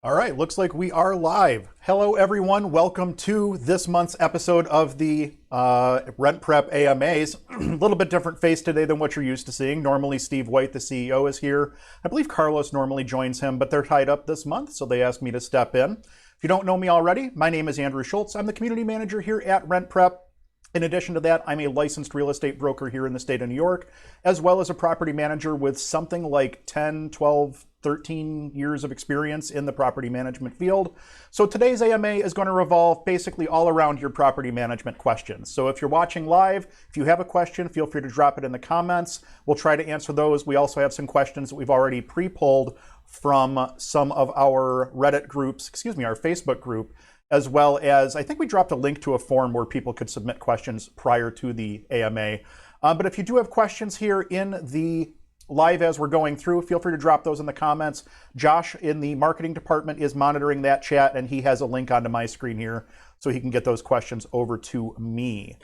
All right, looks like we are live. Hello, everyone. Welcome to this month's episode of the Rent Prep AMAs. A little bit different face today than what you're used to seeing. Normally, Steve White, the CEO, is here. I believe Carlos normally joins him, but they're tied up this month, so they asked me to step in. If you don't know me already, my name is Andrew Schultz. I'm the community manager here at Rent Prep. In addition to that, I'm a licensed real estate broker here in the state of New York, as well as a property manager with something like 10, 12, 13 years of experience in the property management field. So today's AMA is going to revolve basically all around your property management questions. So if you're watching live, if you have a question, feel free to drop it in the comments. We'll try to answer those. We also have some questions that we've already pre-pulled from some of our Reddit groups, our Facebook group, as well as I think we dropped a link to a form where people could submit questions prior to the AMA. But if you do have questions here in the live as we're going through, feel free to drop those in the comments. Josh in the marketing department is monitoring that chat, and he has a link onto my screen here so he can get those questions over to me.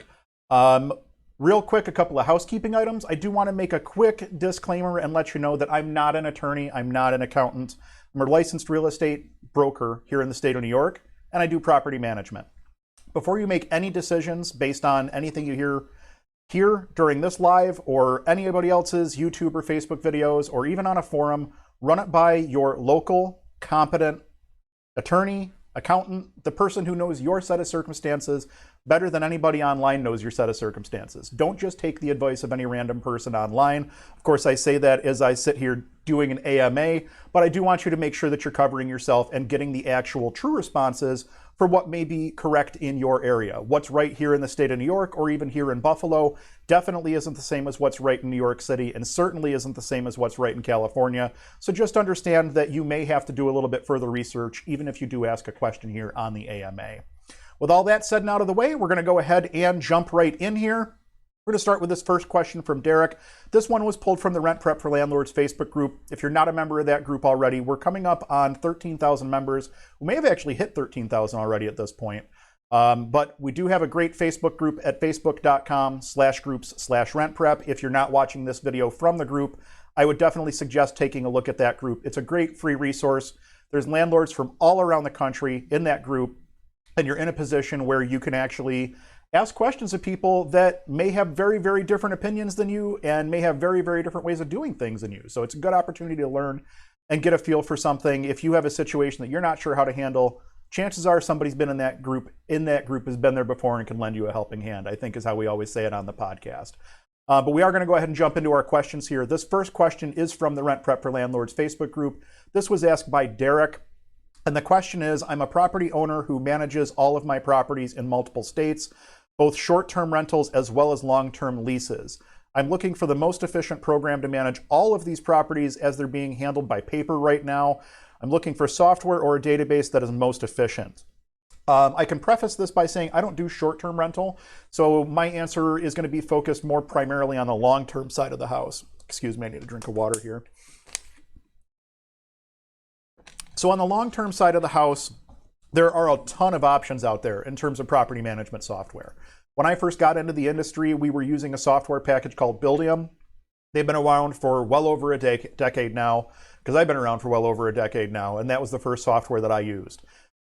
Real quick, a couple of housekeeping items. I do want to make a quick disclaimer and let you know that I'm not an attorney. I'm not an accountant. I'm a licensed real estate broker here in the state of New York, and I do property management. Before you make any decisions based on anything you hear here during this live or anybody else's YouTube or Facebook videos or even on a forum, run it by your local competent attorney, accountant, the person who knows your set of circumstances better than anybody online knows your set of circumstances. Don't just take the advice of any random person online. Of course, I say that as I sit here doing an AMA, but I do want you to make sure that you're covering yourself and getting the actual true responses for what may be correct in your area. What's right here in the state of New York or even here in Buffalo definitely isn't the same as what's right in New York City and certainly isn't the same as what's right in California. So just understand that you may have to do a little bit further research even if you do ask a question here on the AMA. With all that said and out of the way, we're going to go ahead and jump right in here. We're going to start with this first question from Derek. This one was pulled from the Rent Prep for Landlords Facebook group. If you're not a member of that group already, we're coming up on 13,000 members. We may have actually hit 13,000 already at this point. But we do have a great Facebook group at facebook.com/groups/rentprep. If you're not watching this video from the group, I would definitely suggest taking a look at that group. It's a great free resource. There's landlords from all around the country in that group, and you're in a position where you can actually ask questions of people that may have very, very different opinions than you and may have very, very different ways of doing things than you. So it's a good opportunity to learn and get a feel for something. If you have a situation that you're not sure how to handle, chances are somebody's been in that group has been there before and can lend you a helping hand, I think is how we always say it on the podcast. But we are going to go ahead and jump into our questions here. This first question is from the Rent Prep for Landlords Facebook group. This was asked by Derek. And the question is, I'm a property owner who manages all of my properties in multiple states, both short-term rentals as well as long-term leases. I'm looking for the most efficient program to manage all of these properties as they're being handled by paper right now. I'm looking for software or a database that is most efficient. I can preface this by saying I don't do short-term rental, so my answer is going to be focused more primarily on the long-term side of the house. Excuse me, I need a drink of water here. So on the long-term side of the house, there are a ton of options out there in terms of property management software. When I first got into the industry, we were using a software package called Buildium. They've been around for well over a decade now, because I've been around for well over a decade now, and that was the first software that I used.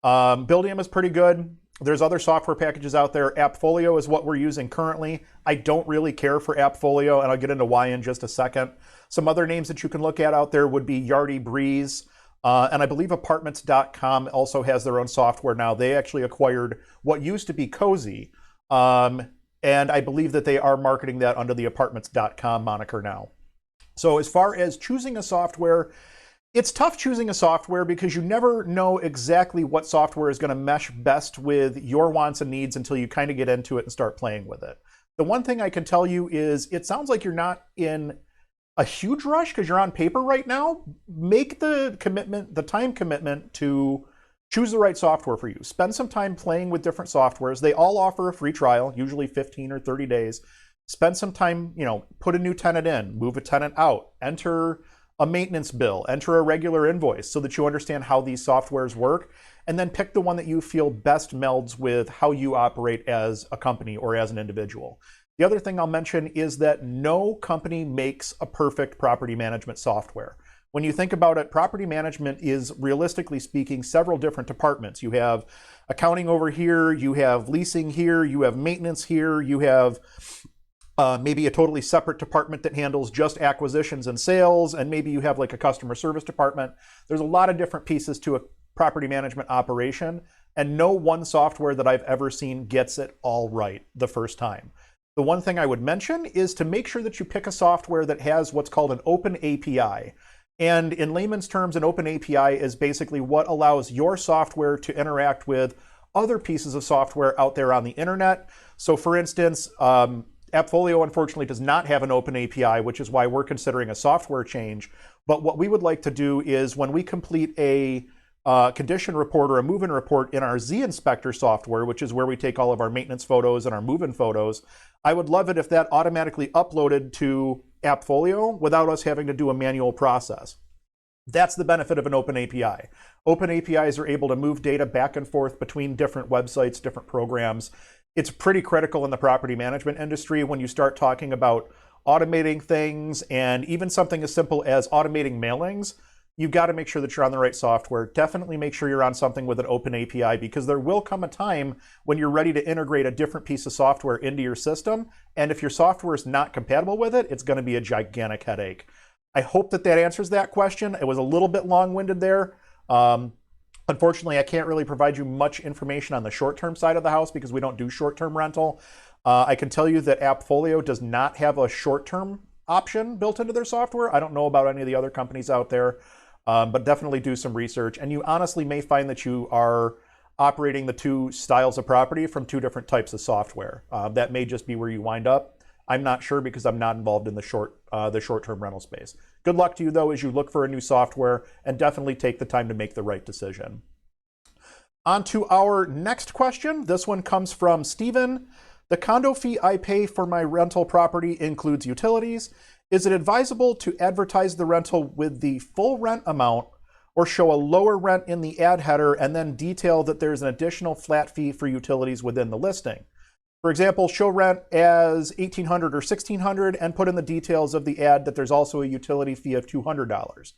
Buildium is pretty good. There's other software packages out there. AppFolio is what we're using currently. I don't really care for AppFolio, and I'll get into why in just a second. Some other names that you can look at out there would be Yardi Breeze. And I believe apartments.com also has their own software now. They actually acquired what used to be Cozy. And I believe that they are marketing that under the apartments.com moniker now. So as far as choosing a software, it's tough choosing a software because you never know exactly what software is going to mesh best with your wants and needs until you kind of get into it and start playing with it. The one thing I can tell you is it sounds like you're not in a huge rush because you're on paper right now. Make the commitment, the time commitment to choose the right software for you. Spend some time playing with different softwares. They all offer a free trial, usually 15 or 30 days. Spend some time, put a new tenant in, move a tenant out, enter a maintenance bill, enter a regular invoice so that you understand how these softwares work, and then pick the one that you feel best melds with how you operate as a company or as an individual. The other thing I'll mention is that no company makes a perfect property management software. When you think about it, property management is, realistically speaking, several different departments. You have accounting over here, you have leasing here, you have maintenance here, you have maybe a totally separate department that handles just acquisitions and sales, and maybe you have like a customer service department. There's a lot of different pieces to a property management operation, and no one software that I've ever seen gets it all right the first time. The one thing I would mention is to make sure that you pick a software that has what's called an open API. And in layman's terms, an open API is basically what allows your software to interact with other pieces of software out there on the internet. So for instance, AppFolio unfortunately does not have an open API, which is why we're considering a software change. But what we would like to do is when we complete a condition report or a move-in report in our Z Inspector software, which is where we take all of our maintenance photos and our move-in photos, I would love it if that automatically uploaded to AppFolio without us having to do a manual process. That's the benefit of an open API. Open APIs are able to move data back and forth between different websites, different programs. It's pretty critical in the property management industry when you start talking about automating things, and even something as simple as automating mailings. You've got to make sure that you're on the right software. Definitely make sure you're on something with an open API, because there will come a time when you're ready to integrate a different piece of software into your system. And if your software is not compatible with it, it's going to be a gigantic headache. I hope that that answers that question. It was a little bit long-winded there. Unfortunately, I can't really provide you much information on the short-term side of the house because we don't do short-term rental. I can tell you that AppFolio does not have a short-term option built into their software. I don't know about any of the other companies out there. But definitely do some research, and you honestly may find that you are operating the two styles of property from two different types of software. That may just be where you wind up. I'm not sure because I'm not involved in the short-term rental space. Good luck to you though as you look for a new software, and definitely take the time to make the right decision. On to our next question. This one comes from Steven. The condo fee I pay for my rental property includes utilities. Is it advisable to advertise the rental with the full rent amount, or show a lower rent in the ad header and then detail that there's an additional flat fee for utilities within the listing? For example, show rent as $1,800 or $1,600 and put in the details of the ad that there's also a utility fee of $200.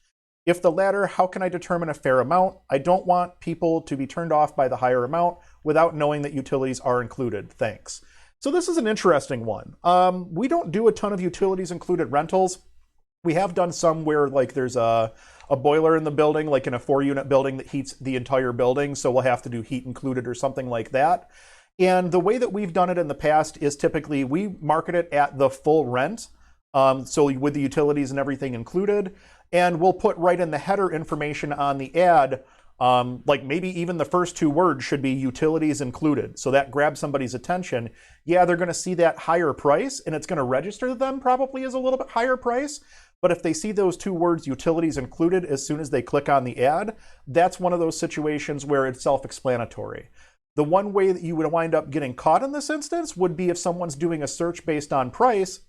If the latter, how can I determine a fair amount? I don't want people to be turned off by the higher amount without knowing that utilities are included. Thanks. So this is an interesting one. We don't do a ton of utilities included rentals. We have done some where like there's a boiler in the building, like in a 4-unit building that heats the entire building. So we'll have to do heat included or something like that. And the way that we've done it in the past is typically we market it at the full rent. So with the utilities and everything included, and we'll put right in the header information on the ad, like maybe even the first 2 words should be utilities included. So that grabs somebody's attention. Yeah, they're going to see that higher price and it's going to register to them probably as a little bit higher price. But if they see those 2 words, utilities included, as soon as they click on the ad, that's one of those situations where it's self-explanatory. The one way that you would wind up getting caught in this instance would be if someone's doing a search based on price.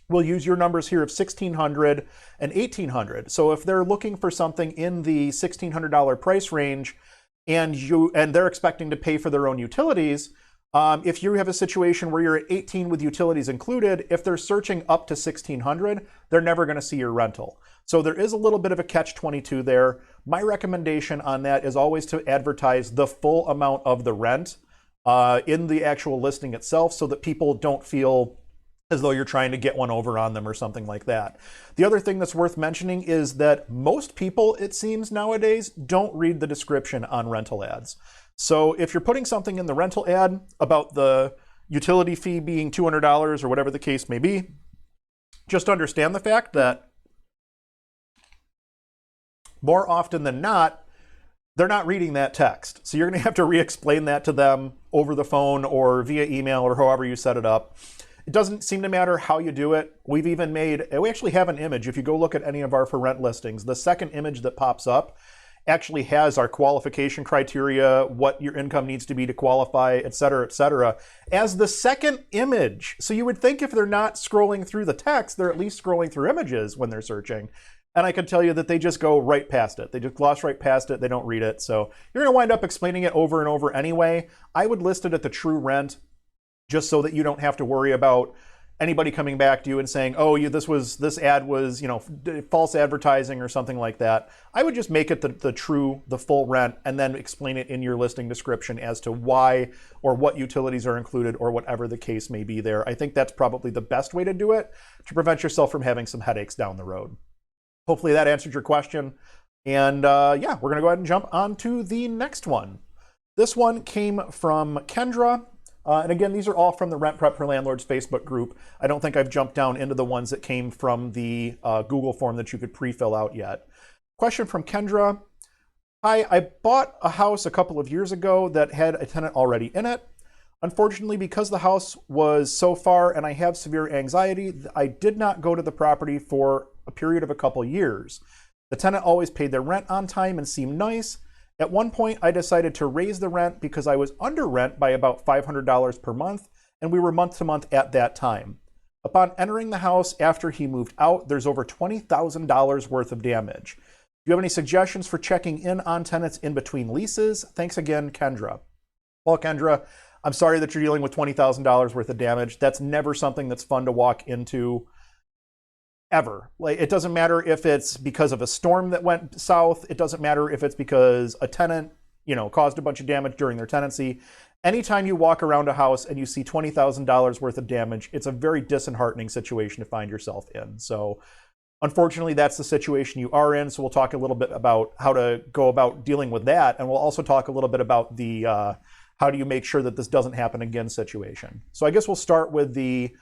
We'll use your numbers here of $1,600 and $1,800. So if they're looking for something in the $1,600 price range and they're expecting to pay for their own utilities, if you have a situation where you're at 18 with utilities included, if they're searching up to 1,600, they're never going to see your rental. So there is a little bit of a catch-22 there. My recommendation on that is always to advertise the full amount of the rent in the actual listing itself so that people don't feel as though you're trying to get one over on them or something like that. The other thing that's worth mentioning is that most people, it seems nowadays, don't read the description on rental ads. So if you're putting something in the rental ad about the utility fee being $200 or whatever the case may be, just understand the fact that more often than not, they're not reading that text. So you're going to have to re-explain that to them over the phone or via email or however you set it up. It doesn't seem to matter how you do it. We actually have an image. If you go look at any of our for rent listings, the second image that pops up actually has our qualification criteria, what your income needs to be to qualify, et cetera, as the second image. So you would think if they're not scrolling through the text, they're at least scrolling through images when they're searching. And I can tell you that they just go right past it. They just gloss right past it. They don't read it. So you're going to wind up explaining it over and over anyway. I would list it at the true rent, just so that you don't have to worry about anybody coming back to you and saying, oh, this ad was, false advertising or something like that. I would just make it the full rent and then explain it in your listing description as to why or what utilities are included or whatever the case may be there. I think that's probably the best way to do it to prevent yourself from having some headaches down the road. Hopefully that answered your question. And yeah, we're gonna go ahead and jump on to the next one. This one came from Kendra. And again, these are all from the Rent Prep for Landlords Facebook group. I don't think I've jumped down into the ones that came from the Google form that you could pre-fill out yet. Question from Kendra. Hi, I bought a house a couple of years ago that had a tenant already in it. Unfortunately, because the house was so far and I have severe anxiety, I did not go to the property for a period of a couple years. The tenant always paid their rent on time and seemed nice. At one point, I decided to raise the rent because I was under rent by about $500 per month, and we were month to month at that time. Upon entering the house after he moved out, there's over $20,000 worth of damage. Do you have any suggestions for checking in on tenants in between leases? Thanks again, Kendra. Well, Kendra, I'm sorry that you're dealing with $20,000 worth of damage. That's never something that's fun to walk into. Ever. Like, it doesn't matter if it's because of a storm that went south. It doesn't matter if it's because a tenant, caused a bunch of damage during their tenancy. Anytime you walk around a house and you see $20,000 worth of damage, it's a very disheartening situation to find yourself in. So unfortunately, that's the situation you are in. So we'll talk a little bit about how to go about dealing with that. And we'll also talk a little bit about the how do you make sure that this doesn't happen again situation. So I guess we'll start with the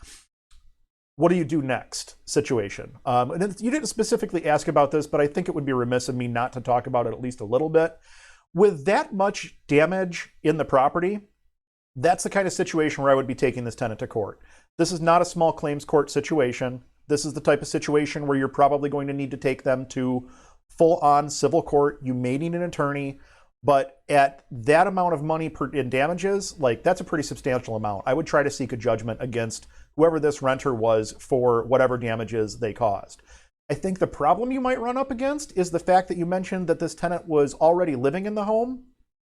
what do you do next situation. And you didn't specifically ask about this, but I think it would be remiss of me not to talk about it at least a little bit. With that much damage in the property, that's the kind of situation where I would be taking this tenant to court. This is not a small claims court situation. This is the type of situation where you're probably going to need to take them to full-on civil court. You may need an attorney, but at that amount of money in damages, that's a pretty substantial amount. I would try to seek a judgment against whoever this renter was for whatever damages they caused. I think the problem you might run up against is the fact that you mentioned that this tenant was already living in the home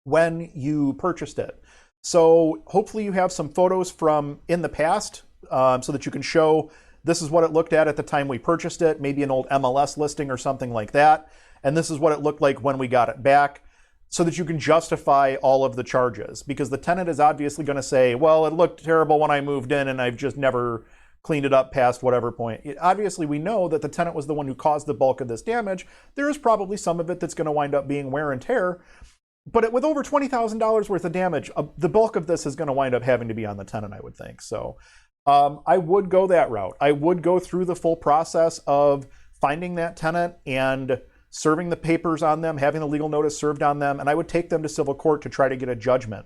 when you purchased it. So hopefully you have some photos from in the past so that you can show this is what it looked at the time we purchased it, maybe an old MLS listing or something like that. And this is what it looked like when we got it back, so that you can justify all of the charges. Because the tenant is obviously going to say, well, it looked terrible when I moved in and I've just never cleaned it up past whatever point. Obviously, we know that the tenant was the one who caused the bulk of this damage. There is probably some of it that's going to wind up being wear and tear. But with over $20,000 worth of damage, the bulk of this is going to wind up having to be on the tenant, I would think. So I would go that route. I would go through the full process of finding that tenant and serving the papers on them, having the legal notice served on them, and I would take them to civil court to try to get a judgment.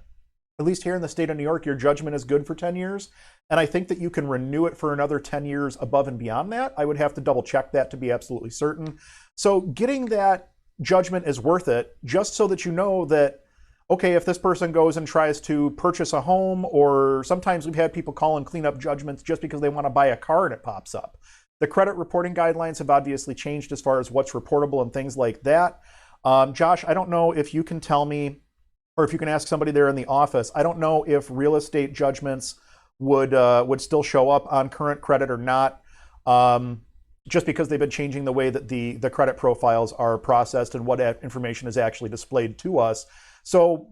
At least here in the state of New York, your judgment is good for 10 years, and I think that you can renew it for another 10 years above and beyond that. I would have to double check that to be absolutely certain. So getting that judgment is worth it, just so that you know that, okay, if this person goes and tries to purchase a home, or sometimes we've had people call and clean up judgments just because they want to buy a car and it pops up. The credit reporting guidelines have obviously changed as far as what's reportable and things like that. Josh, I don't know if you can tell me, or if you can ask somebody there in the office, I don't know if real estate judgments would still show up on current credit or not, just because they've been changing the way that the credit profiles are processed and what information is actually displayed to us. So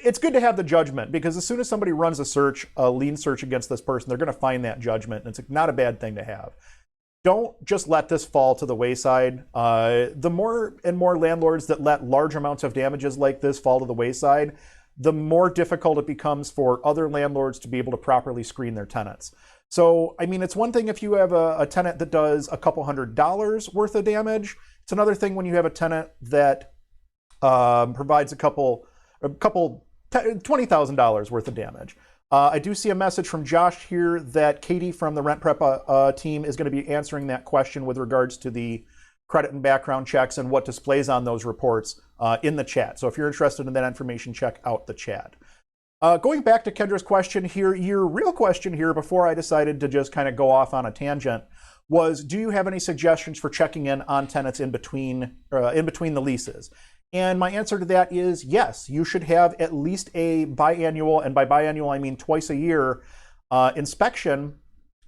it's good to have the judgment, because as soon as somebody runs a lien search against this person, they're going to find that judgment, and it's not a bad thing to have. Don't just let this fall to the wayside. The more and more landlords that let large amounts of damages like this fall to the wayside, the more difficult it becomes for other landlords to be able to properly screen their tenants. So, I mean, it's one thing if you have a tenant that does a couple $100 worth of damage. It's another thing when you have a tenant that provides a couple $20,000 worth of damage. I do see a message from Josh here that Katie from the Rent Prep team is going to be answering that question with regards to the credit and background checks and what displays on those reports in the chat. So if you're interested in that information, check out the chat. Going back to Kendra's question here, your real question here before I decided to just kind of go off on a tangent was, do you have any suggestions for checking in on tenants in between the leases? And my answer to that is yes, you should have at least a biannual, and by biannual I mean twice a year, inspection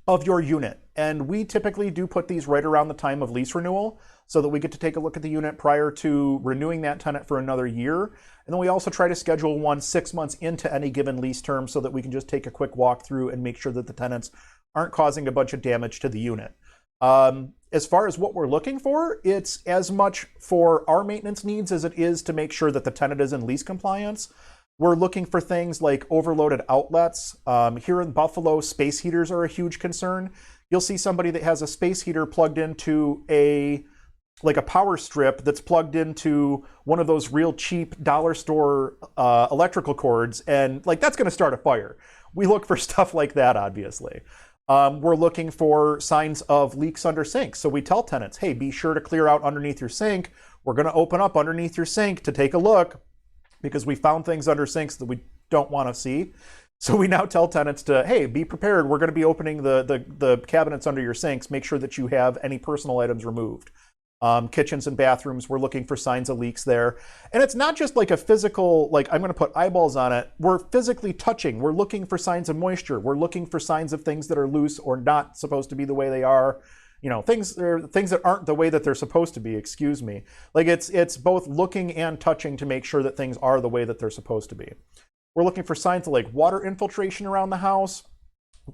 of your unit. And we typically do put these right around the time of lease renewal so that we get to take a look at the unit prior to renewing that tenant for another year. And then we also try to schedule one 6 months into any given lease term so that we can just take a quick walk through and make sure that the tenants aren't causing a bunch of damage to the unit. As far as what we're looking for, it's as much for our maintenance needs as it is to make sure that the tenant is in lease compliance. We're looking for things like overloaded outlets. Here in Buffalo, space heaters are a huge concern. You'll see somebody that has a space heater plugged into a power strip that's plugged into one of those real cheap dollar store electrical cords, and that's going to start a fire. We look for stuff like that, obviously. We're looking for signs of leaks under sinks. So we tell tenants, hey, be sure to clear out underneath your sink. We're going to open up underneath your sink to take a look because we found things under sinks that we don't want to see. So we now tell tenants to, hey, be prepared. We're going to be opening the cabinets under your sinks. Make sure that you have any personal items removed. Kitchens and bathrooms, we're looking for signs of leaks there. And it's not just a physical, I'm going to put eyeballs on it. We're physically touching. We're looking for signs of moisture. We're looking for signs of things that are loose or not supposed to be the way they are. Things that aren't the way that they're supposed to be, excuse me. It's both looking and touching to make sure that things are the way that they're supposed to be. We're looking for signs of water infiltration around the house,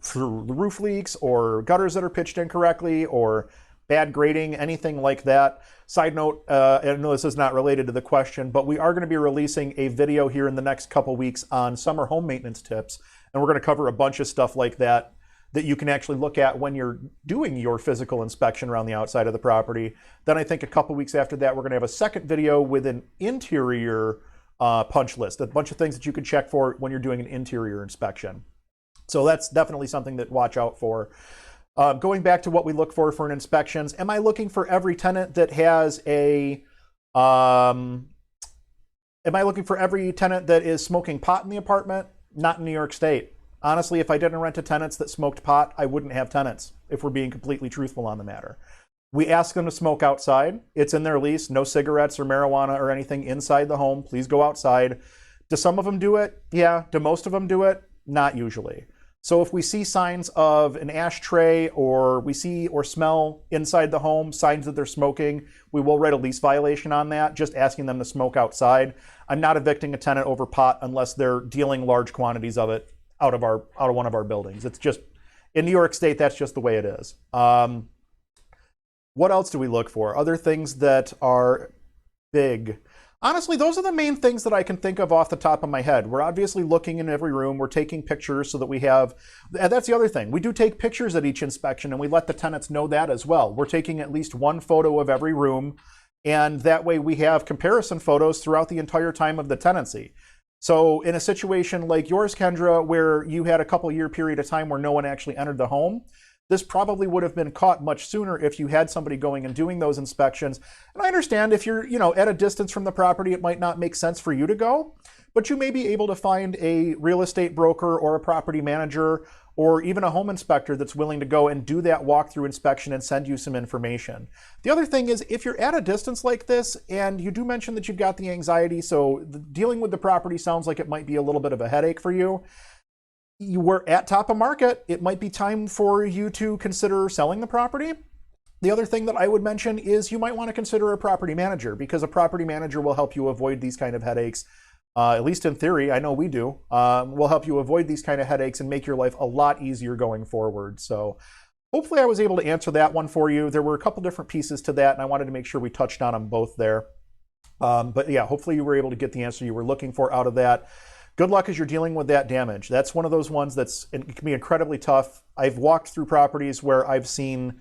for roof leaks or gutters that are pitched incorrectly or bad grading, anything like that. Side note, I know this is not related to the question, but we are going to be releasing a video here in the next couple weeks on summer home maintenance tips. And we're going to cover a bunch of stuff like that you can actually look at when you're doing your physical inspection around the outside of the property. Then I think a couple weeks after that, we're going to have a second video with an interior punch list, a bunch of things that you can check for when you're doing an interior inspection. So that's definitely something to watch out for. Going back to what we look for an inspections, am I looking for every tenant that has am I looking for every tenant that is smoking pot in the apartment? Not in New York State. Honestly, if I didn't rent to tenants that smoked pot, I wouldn't have tenants, if we're being completely truthful on the matter. We ask them to smoke outside. It's in their lease. No cigarettes or marijuana or anything inside the home. Please go outside. Do some of them do it? Yeah. Do most of them do it? Not usually. So if we see signs of an ashtray or we see or smell inside the home, signs that they're smoking, we will write a lease violation on that, just asking them to smoke outside. I'm not evicting a tenant over pot unless they're dealing large quantities of it out of one of our buildings. It's just, in New York State, that's just the way it is. What else do we look for? Other things that are big. Honestly, those are the main things that I can think of off the top of my head. We're obviously looking in every room. We're taking pictures so that we have, and that's the other thing. We do take pictures at each inspection and we let the tenants know that as well. We're taking at least one photo of every room, and that way we have comparison photos throughout the entire time of the tenancy. So in a situation like yours, Kendra, where you had a couple year period of time where no one actually entered the home, this probably would have been caught much sooner if you had somebody going and doing those inspections. And I understand if you're, at a distance from the property, it might not make sense for you to go, but you may be able to find a real estate broker or a property manager or even a home inspector that's willing to go and do that walkthrough inspection and send you some information. The other thing is, if you're at a distance like this, and you do mention that you've got the anxiety, so dealing with the property sounds like it might be a little bit of a headache for you. You were at top of market, it might be time for you to consider selling the property. The other thing that I would mention is you might want to consider a property manager, because a property manager will help you avoid these kind of headaches. At least in theory, I know we do. Will help you avoid these kind of headaches and make your life a lot easier going forward. So hopefully I was able to answer that one for you. There were a couple different pieces to that, and I wanted to make sure we touched on them both there. But yeah, hopefully you were able to get the answer you were looking for out of that. Good luck as you're dealing with that damage. That's one of those ones it can be incredibly tough. I've walked through properties where I've seen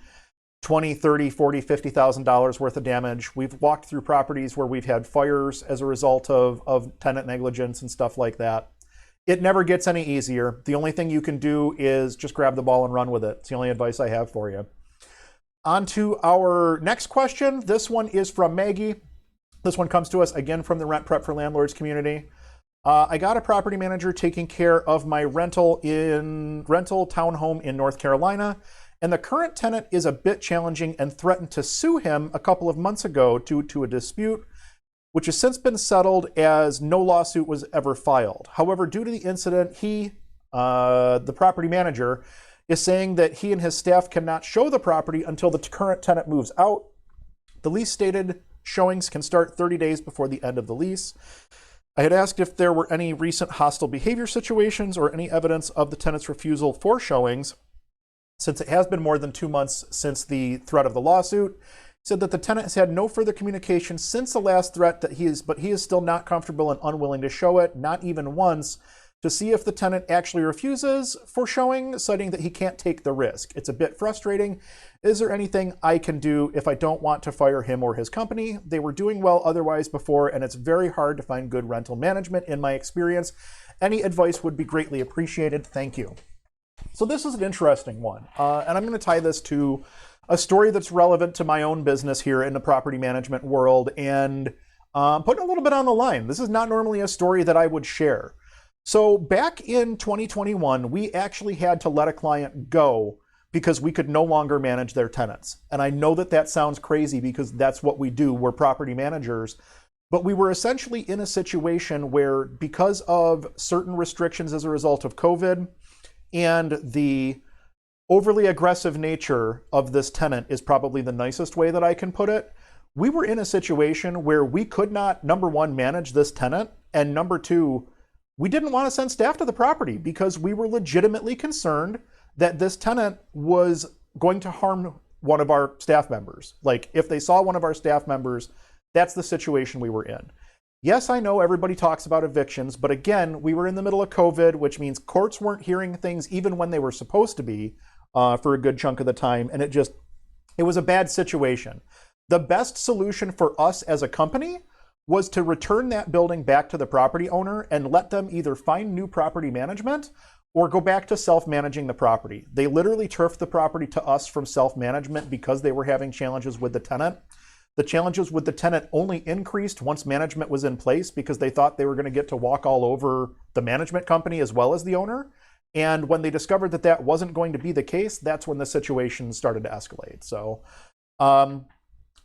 $20,000, $30,000, $40,000, $50,000 worth of damage. We've walked through properties where we've had fires as a result of tenant negligence and stuff like that. It never gets any easier. The only thing you can do is just grab the ball and run with it. It's the only advice I have for you. On to our next question. This one is from Maggie. This one comes to us again from the Rent Prep for Landlords community. I got a property manager taking care of my rental townhome in North Carolina, and the current tenant is a bit challenging and threatened to sue him a couple of months ago due to a dispute, which has since been settled as no lawsuit was ever filed. However, due to the incident, he, the property manager, is saying that he and his staff cannot show the property until the current tenant moves out. The lease stated showings can start 30 days before the end of the lease. I had asked if there were any recent hostile behavior situations or any evidence of the tenant's refusal for showings. Since it has been more than 2 months since the threat of the lawsuit, said that the tenant has had no further communication since the last threat but he is still not comfortable and unwilling to show it, not even once, to see if the tenant actually refuses for showing, citing that he can't take the risk. It's a bit frustrating. Is there anything I can do if I don't want to fire him or his company? They were doing well otherwise before, and it's very hard to find good rental management in my experience. Any advice would be greatly appreciated. Thank you. So this is an interesting one, and I'm going to tie this to a story that's relevant to my own business here in the property management world, and putting a little bit on the line. This is not normally a story that I would share. So back in 2021, we actually had to let a client go because we could no longer manage their tenants. And I know that that sounds crazy because that's what we do. We're property managers. But we were essentially in a situation where, because of certain restrictions as a result of COVID and the overly aggressive nature of this tenant is probably the nicest way that I can put it, we were in a situation where we could not, number one, manage this tenant, and number two, we didn't want to send staff to the property because we were legitimately concerned that this tenant was going to harm one of our staff members. Like, if they saw one of our staff members, that's the situation we were in. Yes, I know everybody talks about evictions, but again, we were in the middle of COVID, which means courts weren't hearing things even when they were supposed to be for a good chunk of the time, and it was a bad situation. The best solution for us as a company was to return that building back to the property owner and let them either find new property management or go back to self-managing the property. They literally turfed the property to us from self-management because they were having challenges with the tenant. The challenges with the tenant only increased once management was in place because they thought they were going to get to walk all over the management company as well as the owner. And when they discovered that that wasn't going to be the case, that's when the situation started to escalate. So,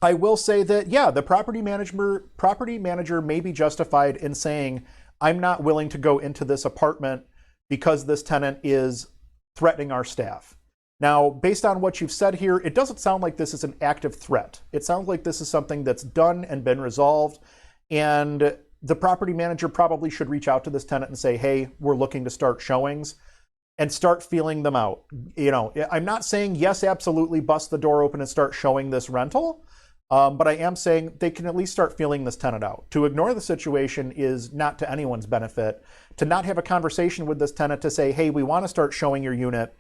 I will say that, yeah, the property manager may be justified in saying, I'm not willing to go into this apartment because this tenant is threatening our staff. Now, based on what you've said here, it doesn't sound like this is an active threat. It sounds like this is something that's done and been resolved, and the property manager probably should reach out to this tenant and say, hey, we're looking to start showings, and start feeling them out. You know, I'm not saying, yes, absolutely, bust the door open and start showing this rental. But I am saying they can at least start feeling this tenant out. To ignore the situation is not to anyone's benefit. To not have a conversation with this tenant to say, hey, we want to start showing your unit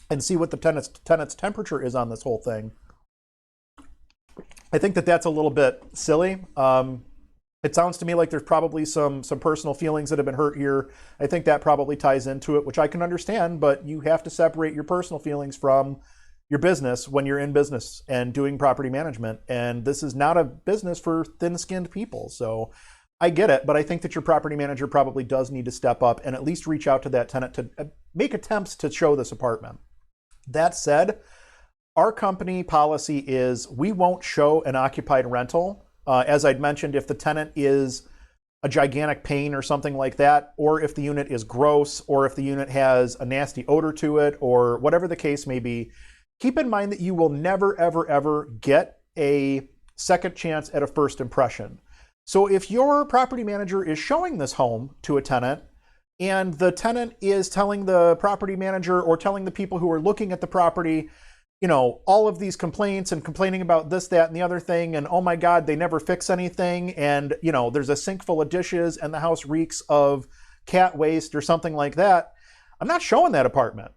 and see what the tenant's temperature is on this whole thing. I think that that's a little bit silly. It sounds to me like there's probably some personal feelings that have been hurt here. I think that probably ties into it, which I can understand, but you have to separate your personal feelings from your business when you're in business and doing property management. And this is not a business for thin-skinned people. So I get it, but I think that your property manager probably does need to step up and at least reach out to that tenant to make attempts to show this apartment. That said, our company policy is we won't show an occupied rental. As I'd mentioned, if the tenant is a gigantic pain or something like that, or if the unit is gross, or if the unit has a nasty odor to it, or whatever the case may be, keep in mind that you will never, ever, ever get a second chance at a first impression. So if your property manager is showing this home to a tenant and the tenant is telling the property manager or telling the people who are looking at the property, you know, all of these complaints and complaining about this, that, and the other thing, and oh my God, they never fix anything, and you know, there's a sink full of dishes and the house reeks of cat waste or something like that, I'm not showing that apartment.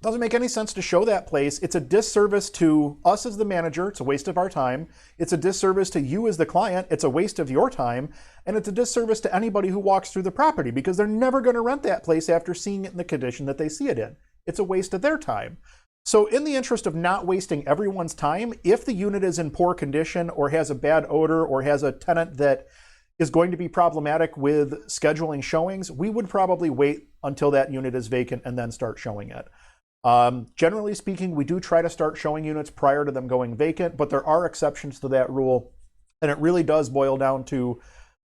Doesn't make any sense to show that place. It's a disservice to us as the manager. It's a waste of our time. It's a disservice to you as the client. It's a waste of your time. And it's a disservice to anybody who walks through the property because they're never going to rent that place after seeing it in the condition that they see it in. It's a waste of their time. So in the interest of not wasting everyone's time, if the unit is in poor condition or has a bad odor or has a tenant that is going to be problematic with scheduling showings, we would probably wait until that unit is vacant and then start showing it. Generally speaking, we do try to start showing units prior to them going vacant, but there are exceptions to that rule. And it really does boil down to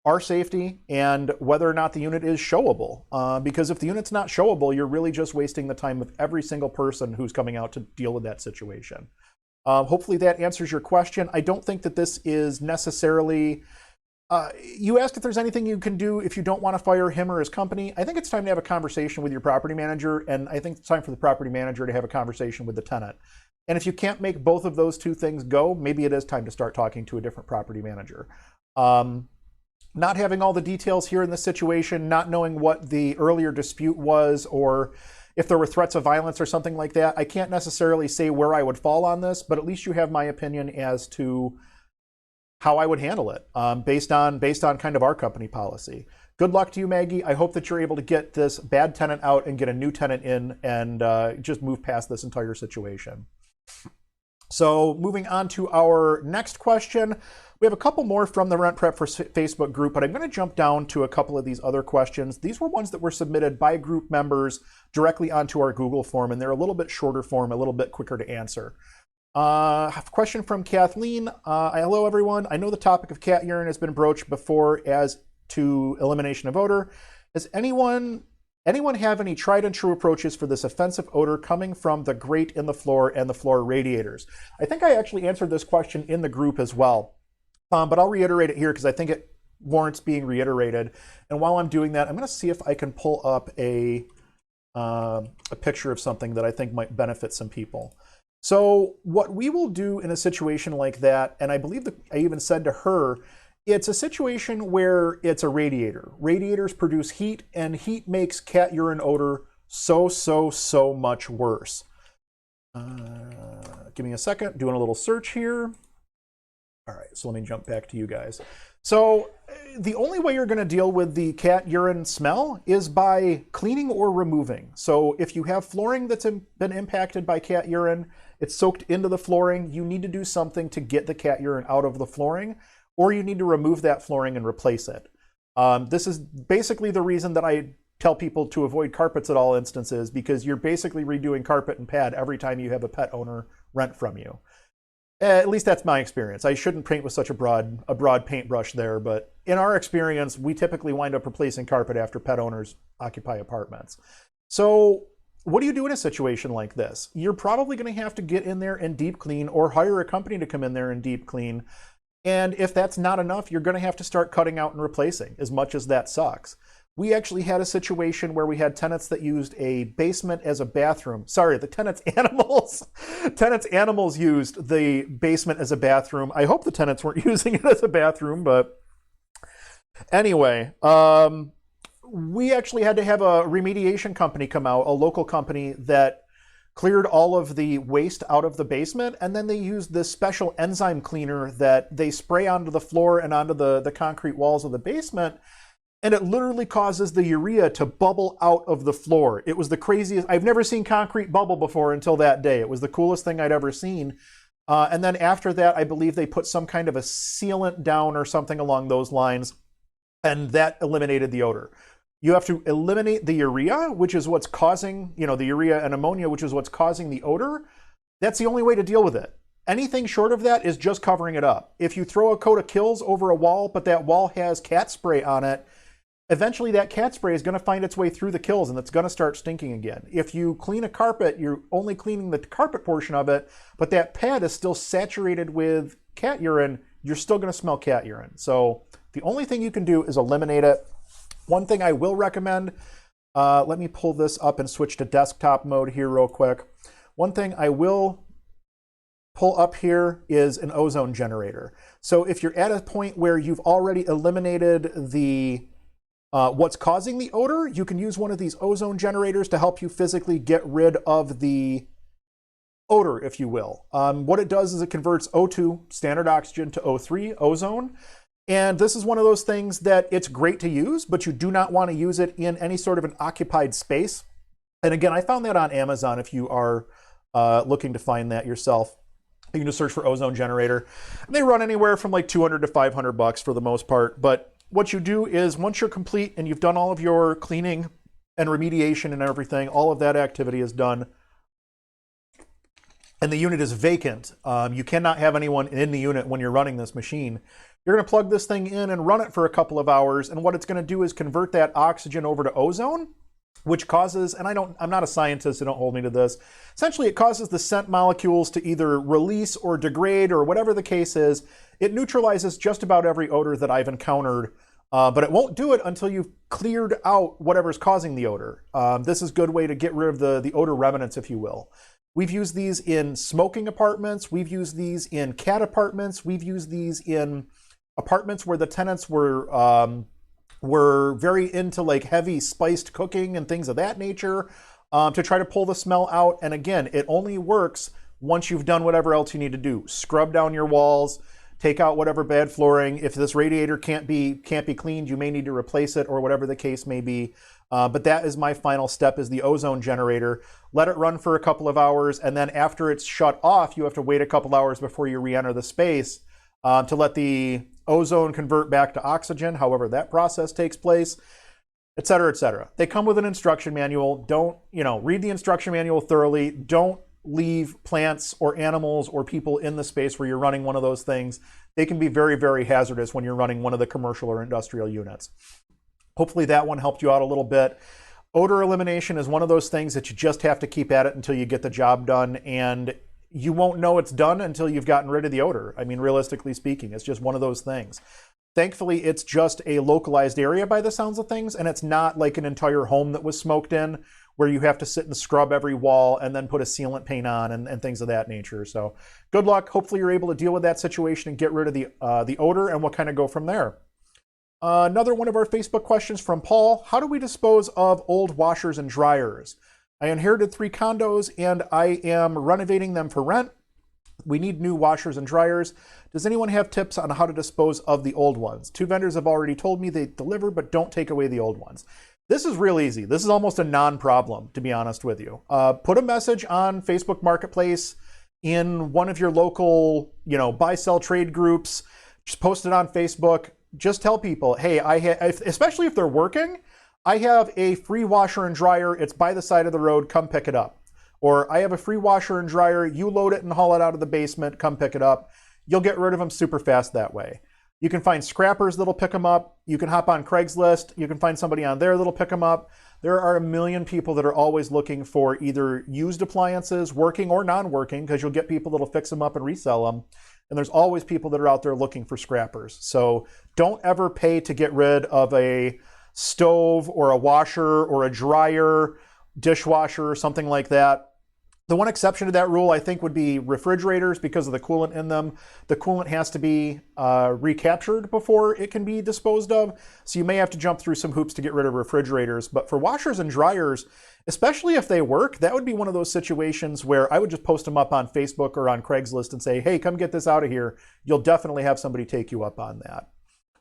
our safety and whether or not the unit is showable. Because if the unit's not showable, you're really just wasting the time of every single person who's coming out to deal with that situation. Hopefully that answers your question. I don't think that this is necessarily... you asked if there's anything you can do if you don't want to fire him or his company. I think it's time to have a conversation with your property manager, and I think it's time for the property manager to have a conversation with the tenant. And if you can't make both of those two things go, maybe it is time to start talking to a different property manager. Not having all the details here in this situation, not knowing what the earlier dispute was, or if there were threats of violence or something like that, I can't necessarily say where I would fall on this, but at least you have my opinion as to how I would handle it based on kind of our company policy. Good luck to you, Maggie. I hope that you're able to get this bad tenant out and get a new tenant in and just move past this entire situation. So moving on to our next question. We have a couple more from the Rent Prep for Facebook group, but I'm going to jump down to a couple of these other questions. These were ones that were submitted by group members directly onto our Google form, and they're a little bit shorter form, a little bit quicker to answer. A question from Kathleen. Hello, everyone. I know the topic of cat urine has been broached before as to elimination of odor. Does anyone have any tried and true approaches for this offensive odor coming from the grate in the floor and the floor radiators? I think I actually answered this question in the group as well, but I'll reiterate it here because I think it warrants being reiterated. And while I'm doing that, I'm going to see if I can pull up a picture of something that I think might benefit some people. So what we will do in a situation like that, and I believe that I even said to her, it's a situation where it's a radiator. Radiators produce heat, and heat makes cat urine odor so much worse. Give me a second, doing a little search here. All right, so let me jump back to you guys. So the only way you're going to deal with the cat urine smell is by cleaning or removing. So if you have flooring that's been impacted by cat urine, it's soaked into the flooring, you need to do something to get the cat urine out of the flooring, or you need to remove that flooring and replace it. This is basically the reason that I tell people to avoid carpets at all instances, because you're basically redoing carpet and pad every time you have a pet owner rent from you. At least that's my experience. I shouldn't paint with such a broad paintbrush there, but in our experience, we typically wind up replacing carpet after pet owners occupy apartments. So what do you do in a situation like this? You're probably going to have to get in there and deep clean, or hire a company to come in there and deep clean. And if that's not enough, you're going to have to start cutting out and replacing, as much as that sucks. We actually had a situation where we had tenants that used a basement as a bathroom. Sorry, the tenants' animals. Tenants' animals used the basement as a bathroom. I hope the tenants weren't using it as a bathroom, but anyway, we actually had to have a remediation company come out, a local company that cleared all of the waste out of the basement, and then they used this special enzyme cleaner that they spray onto the floor and onto the concrete walls of the basement. And it literally causes the urea to bubble out of the floor. It was the craziest. I've never seen concrete bubble before until that day. It was the coolest thing I'd ever seen. And then after that, I believe they put some kind of a sealant down or something along those lines, and that eliminated the odor. You have to eliminate the urea, which is what's causing, the urea and ammonia, which is what's causing the odor. That's the only way to deal with it. Anything short of that is just covering it up. If you throw a coat of Kills over a wall, but that wall has cat spray on it, eventually that cat spray is going to find its way through the Kills and it's going to start stinking again. If you clean a carpet, you're only cleaning the carpet portion of it, but that pad is still saturated with cat urine, you're still going to smell cat urine. So the only thing you can do is eliminate it. One thing I will recommend, let me pull this up and switch to desktop mode here real quick. One thing I will pull up here is an ozone generator. So if you're at a point where you've already eliminated the what's causing the odor, you can use one of these ozone generators to help you physically get rid of the odor, if you will. What it does is it converts O2, standard oxygen, to O3, ozone. And this is one of those things that it's great to use, but you do not want to use it in any sort of an occupied space. And again, I found that on Amazon if you are looking to find that yourself. You can just search for ozone generator. And they run anywhere from like $200 to $500 for the most part. But what you do is once you're complete and you've done all of your cleaning and remediation and everything, all of that activity is done. and the unit is vacant, you cannot have anyone in the unit when you're running this machine. You're going to plug this thing in and run it for a couple of hours, and what it's going to do is convert that oxygen over to ozone, which causes, and I'm not a scientist, so don't hold me to this, essentially it causes the scent molecules to either release or degrade or whatever the case is. It neutralizes just about every odor that I've encountered, but it won't do it until you've cleared out whatever's causing the odor. This is a good way to get rid of the odor remnants, if you will. We've used these in smoking apartments. We've used these in cat apartments. We've used these in apartments where the tenants were very into like heavy spiced cooking and things of that nature, to try to pull the smell out. And again, it only works once you've done whatever else you need to do. Scrub down your walls, take out whatever bad flooring. If this radiator can't be cleaned, you may need to replace it or whatever the case may be. But that is my final step, is the ozone generator. Let it run for a couple of hours, and then after it's shut off, you have to wait a couple hours before you re-enter the space to let the ozone convert back to oxygen, however that process takes place, et cetera, et cetera. They come with an instruction manual. Don't, read the instruction manual thoroughly. Don't leave plants or animals or people in the space where you're running one of those things. They can be very, very hazardous when you're running one of the commercial or industrial units. Hopefully that one helped you out a little bit. Odor elimination is one of those things that you just have to keep at it until you get the job done, and you won't know it's done until you've gotten rid of the odor. I mean, realistically speaking, it's just one of those things. Thankfully, it's just a localized area by the sounds of things, and it's not like an entire home that was smoked in where you have to sit and scrub every wall and then put a sealant paint on and things of that nature. So good luck. Hopefully you're able to deal with that situation and get rid of the odor, and we'll kind of go from there. Another one of our Facebook questions from Paul: how do we dispose of old washers and dryers? I inherited 3 condos and I am renovating them for rent. We need new washers and dryers. Does anyone have tips on how to dispose of the old ones? 2 vendors have already told me they deliver, but don't take away the old ones. This is real easy. This is almost a non-problem, to be honest with you. Put a message on Facebook Marketplace in one of your local, buy, sell, trade groups. Just post it on Facebook. Just tell people, hey, especially if they're working, I have a free washer and dryer. It's by the side of the road. Come pick it up. Or I have a free washer and dryer. You load it and haul it out of the basement. Come pick it up. You'll get rid of them super fast that way. You can find scrappers that'll pick them up. You can hop on Craigslist. You can find somebody on there that'll pick them up. There are a million people that are always looking for either used appliances, working or non-working, because you'll get people that'll fix them up and resell them. And there's always people that are out there looking for scrappers. So don't ever pay to get rid of a stove or a washer or a dryer, dishwasher, or something like that. The one exception to that rule, I think, would be refrigerators because of the coolant in them. The coolant has to be recaptured before it can be disposed of. So you may have to jump through some hoops to get rid of refrigerators. But for washers and dryers, especially if they work, that would be one of those situations where I would just post them up on Facebook or on Craigslist and say, hey, come get this out of here. You'll definitely have somebody take you up on that.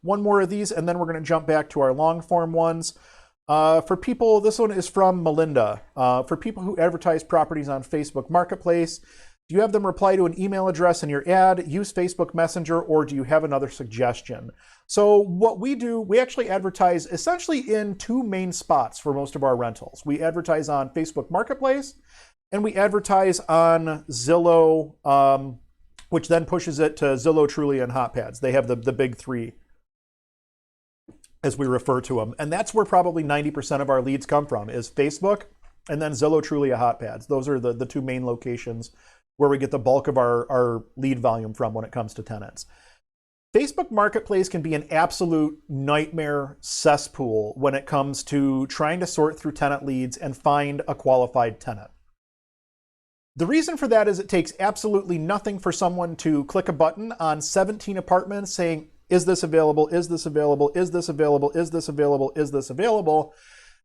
One more of these, and then we're going to jump back to our long form ones. For people, this one is from Melinda. For people who advertise properties on Facebook Marketplace, do you have them reply to an email address in your ad, use Facebook Messenger, or do you have another suggestion? So what we do, we actually advertise essentially in 2 main spots for most of our rentals. We advertise on Facebook Marketplace, and we advertise on Zillow, which then pushes it to Zillow, Trulia, and HotPads. They have the big 3, as we refer to them. And that's where probably 90% of our leads come from, is Facebook and then Zillow, Trulia, HotPads. Those are the 2 main locations where we get the bulk of our lead volume from when it comes to tenants. Facebook Marketplace can be an absolute nightmare cesspool when it comes to trying to sort through tenant leads and find a qualified tenant. The reason for that is it takes absolutely nothing for someone to click a button on 17 apartments saying, is this available? Is this available? Is this available? Is this available? Is this available?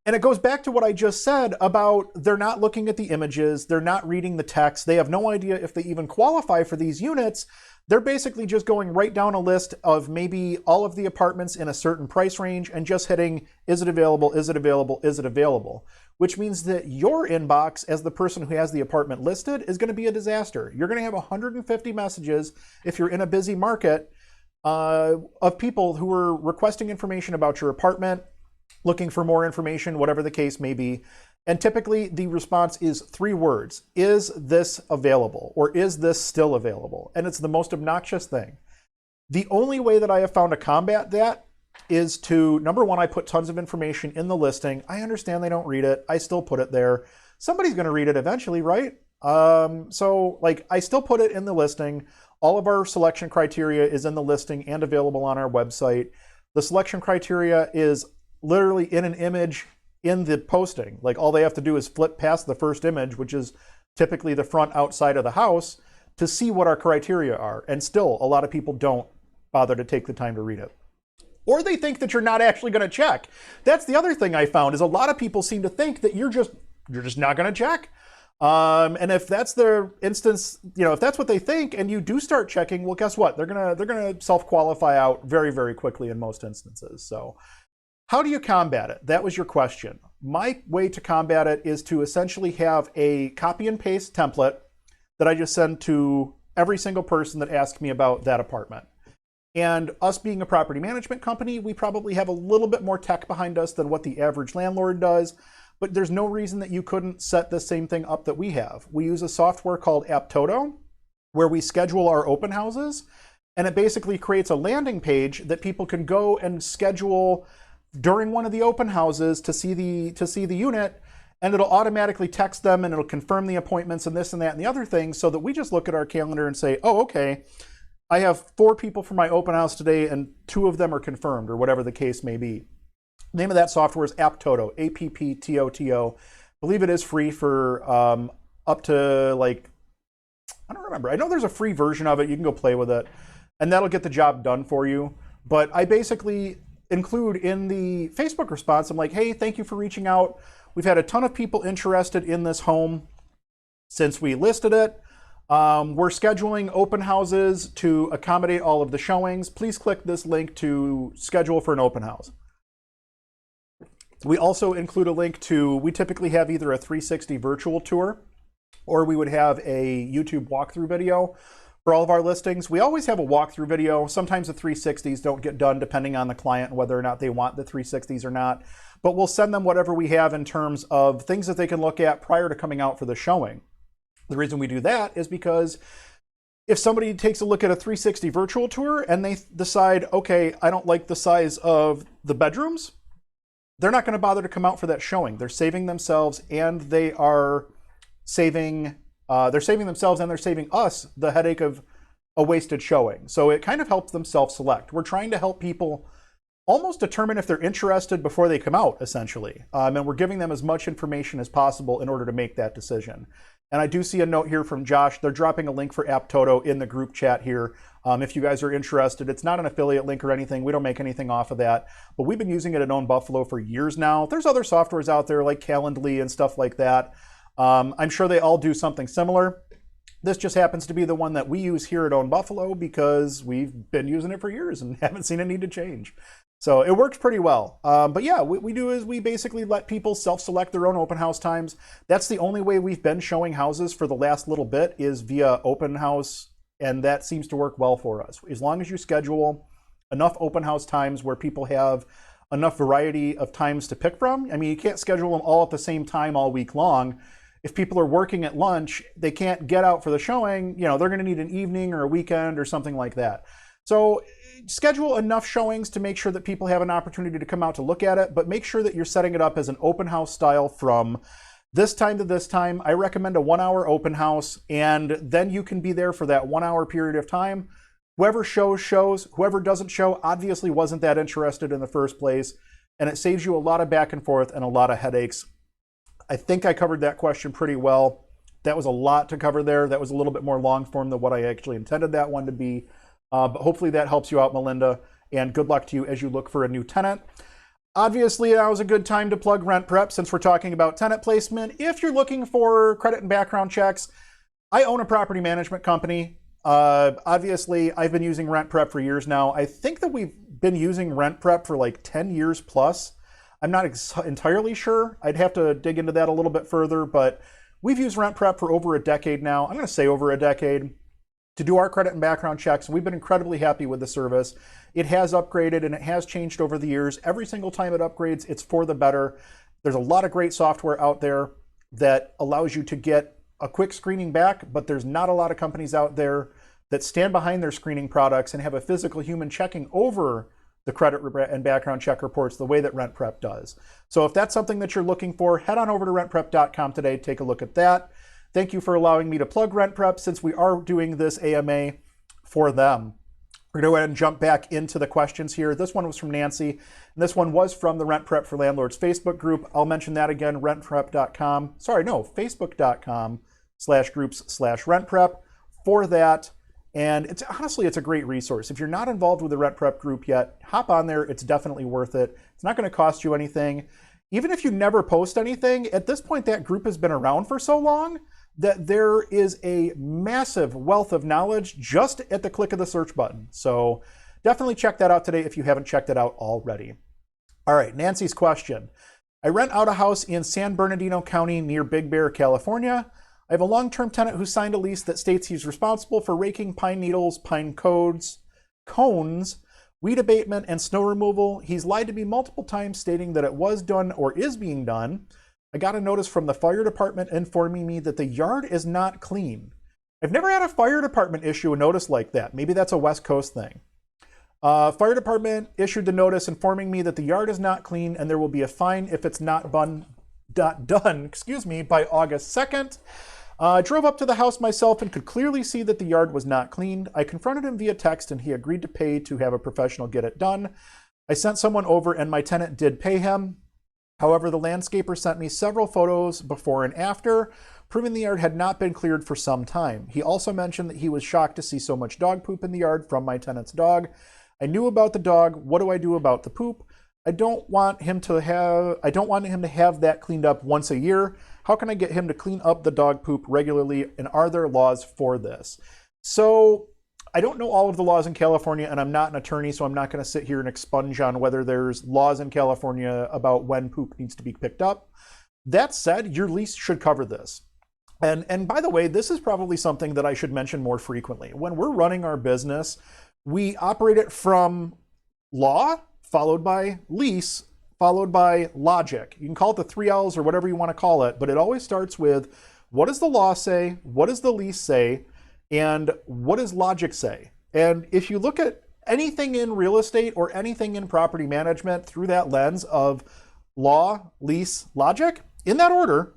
And it goes back to what I just said about they're not looking at the images. They're not reading the text. They have no idea if they even qualify for these units. They're basically just going right down a list of maybe all of the apartments in a certain price range and just hitting, is it available? Is it available? Is it available? Which means that your inbox as the person who has the apartment listed is going to be a disaster. You're going to have 150 messages if you're in a busy market of people who are requesting information about your apartment, looking for more information, whatever the case may be. And typically the response is 3 words. Is this available? Or is this still available? And it's the most obnoxious thing. The only way that I have found to combat that is to, number one, I put tons of information in the listing. I understand they don't read it. I still put it there. Somebody's going to read it eventually, right? So like I still put it in the listing. All of our selection criteria is in the listing and available on our website. The selection criteria is literally in an image in the posting. Like all they have to do is flip past the first image, which is typically the front outside of the house, to see what our criteria are. And still, a lot of people don't bother to take the time to read it. Or they think that you're not actually going to check. That's the other thing I found, is a lot of people seem to think that you're just not going to check. And if that's their instance, if that's what they think and you do start checking, well, guess what? They're gonna self-qualify out very, very quickly in most instances. So how do you combat it? That was your question. My way to combat it is to essentially have a copy and paste template that I just send to every single person that asks me about that apartment. And us being a property management company, we probably have a little bit more tech behind us than what the average landlord does, but there's no reason that you couldn't set the same thing up that we have. We use a software called Aptodo, where we schedule our open houses, and it basically creates a landing page that people can go and schedule during one of the open houses to see the unit, and it'll automatically text them and it'll confirm the appointments and this and that and the other thing, so that we just look at our calendar and say, oh, okay, I have 4 people for my open house today and 2 of them are confirmed, or whatever the case may be. The name of that software is Aptodo, Apptoto. I believe it is free for up to, like, I don't remember. I know there's a free version of it. You can go play with it, and that'll get the job done for you. But I basically include in the Facebook response, I'm like, hey, thank you for reaching out. We've had a ton of people interested in this home since we listed it. We're scheduling open houses to accommodate all of the showings. Please click this link to schedule for an open house. We also include a link to, we typically have either a 360 virtual tour or we would have a YouTube walkthrough video for all of our listings. We always have a walkthrough video. Sometimes the 360s don't get done depending on the client and whether or not they want the 360s or not. But we'll send them whatever we have in terms of things that they can look at prior to coming out for the showing. The reason we do that is because if somebody takes a look at a 360 virtual tour and they decide, okay, I don't like the size of the bedrooms, they're not going to bother to come out for that showing. They're saving themselves and they are saving themselves and they're saving us the headache of a wasted showing. So it kind of helps them self-select. We're trying to help people almost determine if they're interested before they come out, essentially. And we're giving them as much information as possible in order to make that decision. And I do see a note here from Josh. They're dropping a link for Aptodo in the group chat here. If you guys are interested, it's not an affiliate link or anything. We don't make anything off of that, but we've been using it at Own Buffalo for years now. There's other softwares out there like Calendly and stuff like that. I'm sure they all do something similar. This just happens to be the one that we use here at Own Buffalo because we've been using it for years and haven't seen a need to change. So it works pretty well. But yeah, what we do is we basically let people self-select their own open house times. That's the only way we've been showing houses for the last little bit, is via open house. And that seems to work well for us. As long as you schedule enough open house times where people have enough variety of times to pick from. I mean, you can't schedule them all at the same time all week long. If people are working at lunch, they can't get out for the showing. They're going to need an evening or a weekend or something like that. So schedule enough showings to make sure that people have an opportunity to come out to look at it, but make sure that you're setting it up as an open house style from this time to this time. I recommend a 1-hour open house, and then you can be there for that 1-hour period of time. Whoever shows, shows. Whoever doesn't show obviously wasn't that interested in the first place, and it saves you a lot of back and forth and a lot of headaches. I think I covered that question pretty well. That was a lot to cover there. That was a little bit more long form than what I actually intended that one to be. But hopefully that helps you out, Melinda, and good luck to you as you look for a new tenant. Obviously, now is a good time to plug RentPrep since we're talking about tenant placement. If you're looking for credit and background checks, I own a property management company. Obviously, I've been using RentPrep for years now. I think that we've been using RentPrep for like 10 years plus. I'm not entirely sure. I'd have to dig into that a little bit further, but we've used RentPrep for over a decade now. I'm going to say over a decade to do our credit and background checks. We've been incredibly happy with the service. It has upgraded and it has changed over the years. Every single time it upgrades, it's for the better. There's a lot of great software out there that allows you to get a quick screening back, but there's not a lot of companies out there that stand behind their screening products and have a physical human checking over the credit and background check reports the way that RentPrep does. So if that's something that you're looking for, head on over to rentprep.com today, take a look at that. Thank you for allowing me to plug RentPrep since we are doing this AMA for them. We're going to go ahead and jump back into the questions here. This one was from Nancy, and this one was from the RentPrep for Landlords Facebook group. I'll mention that again, facebook.com/groups/RentPrep for that. And it's honestly, it's a great resource. If you're not involved with the RentPrep group yet, hop on there. It's definitely worth it. It's not going to cost you anything. Even if you never post anything, at this point, that group has been around for so long that there is a massive wealth of knowledge just at the click of the search button. So definitely check that out today if you haven't checked it out already. All right, Nancy's question. I rent out a house in San Bernardino County near Big Bear, California. I have a long-term tenant who signed a lease that states he's responsible for raking pine needles, pine cones, weed abatement, and snow removal. He's lied to me multiple times stating that it was done or is being done. I got a notice from the fire department informing me that the yard is not clean. I've never had a fire department issue a notice like that. Maybe that's a West Coast thing. Fire department issued the notice informing me that the yard is not clean and there will be a fine if it's not done by August 2nd. I drove up to the house myself and could clearly see that the yard was not cleaned. I confronted him via text and he agreed to pay to have a professional get it done. I sent someone over and my tenant did pay him. However, the landscaper sent me several photos before and after, proving the yard had not been cleared for some time. He also mentioned that he was shocked to see so much dog poop in the yard from my tenant's dog. I knew about the dog. What do I do about the poop? I don't want him to have that cleaned up once a year. How can I get him to clean up the dog poop regularly? And are there laws for this? So I don't know all of the laws in California, and I'm not an attorney, so I'm not going to sit here and expunge on whether there's laws in California about when poop needs to be picked up. That said, your lease should cover this. And by the way, this is probably something that I should mention more frequently. When we're running our business, we operate it from law, followed by lease, followed by logic. You can call it the 3 L's or whatever you want to call it, but it always starts with what does the law say, what does the lease say, and what does logic say? And if you look at anything in real estate or anything in property management through that lens of law, lease, logic, in that order,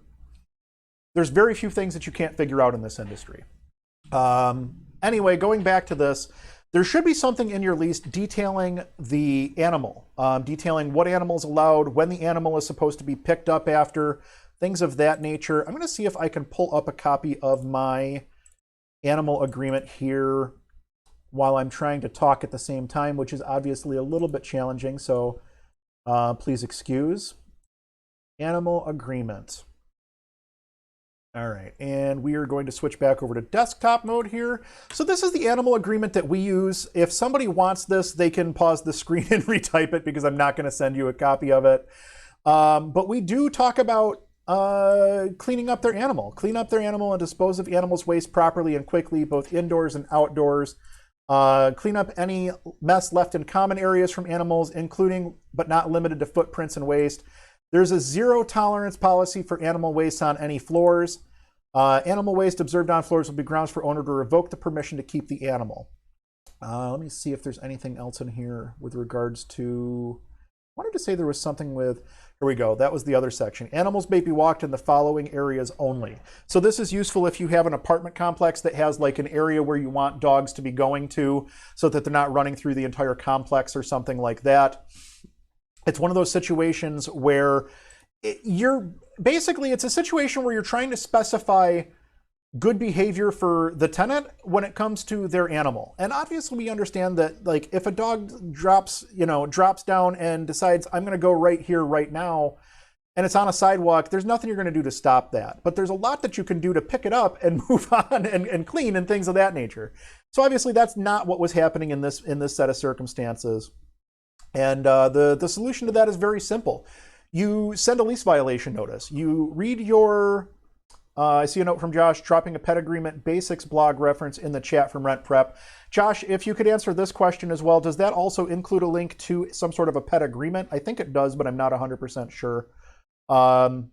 there's very few things that you can't figure out in this industry. Anyway, going back to this, there should be something in your lease detailing the animal, detailing what animal is allowed, when the animal is supposed to be picked up after, things of that nature. I'm going to see if I can pull up a copy of my animal agreement here while I'm trying to talk at the same time, which is obviously a little bit challenging, so please excuse. Animal agreement. All right, and we are going to switch back over to desktop mode here. So this is the animal agreement that we use. If somebody wants this, they can pause the screen and retype it because I'm not going to send you a copy of it. But we do talk about cleaning up their animal. Clean up their animal and dispose of animals' waste properly and quickly, both indoors and outdoors. Clean up any mess left in common areas from animals, including but not limited to footprints and waste. There's a zero tolerance policy for animal waste on any floors. Animal waste observed on floors will be grounds for owner to revoke the permission to keep the animal. Let me see if there's anything else in here with regards to, I wanted to say there was something with, here we go, that was the other section. Animals may be walked in the following areas only. So this is useful if you have an apartment complex that has like an area where you want dogs to be going to so that they're not running through the entire complex or something like that. It's one of those situations where it's a situation where you're trying to specify good behavior for the tenant when it comes to their animal. And obviously we understand that like if a dog drops down and decides I'm going to go right here, right now, and it's on a sidewalk, there's nothing you're going to do to stop that. But there's a lot that you can do to pick it up and move on and clean and things of that nature. So obviously that's not what was happening in this set of circumstances. And the solution to that is very simple. You send a lease violation notice. You read your, I see a note from Josh, dropping a pet agreement basics blog reference in the chat from RentPrep. Josh, if you could answer this question as well, does that also include a link to some sort of a pet agreement? I think it does, but I'm not 100% sure. And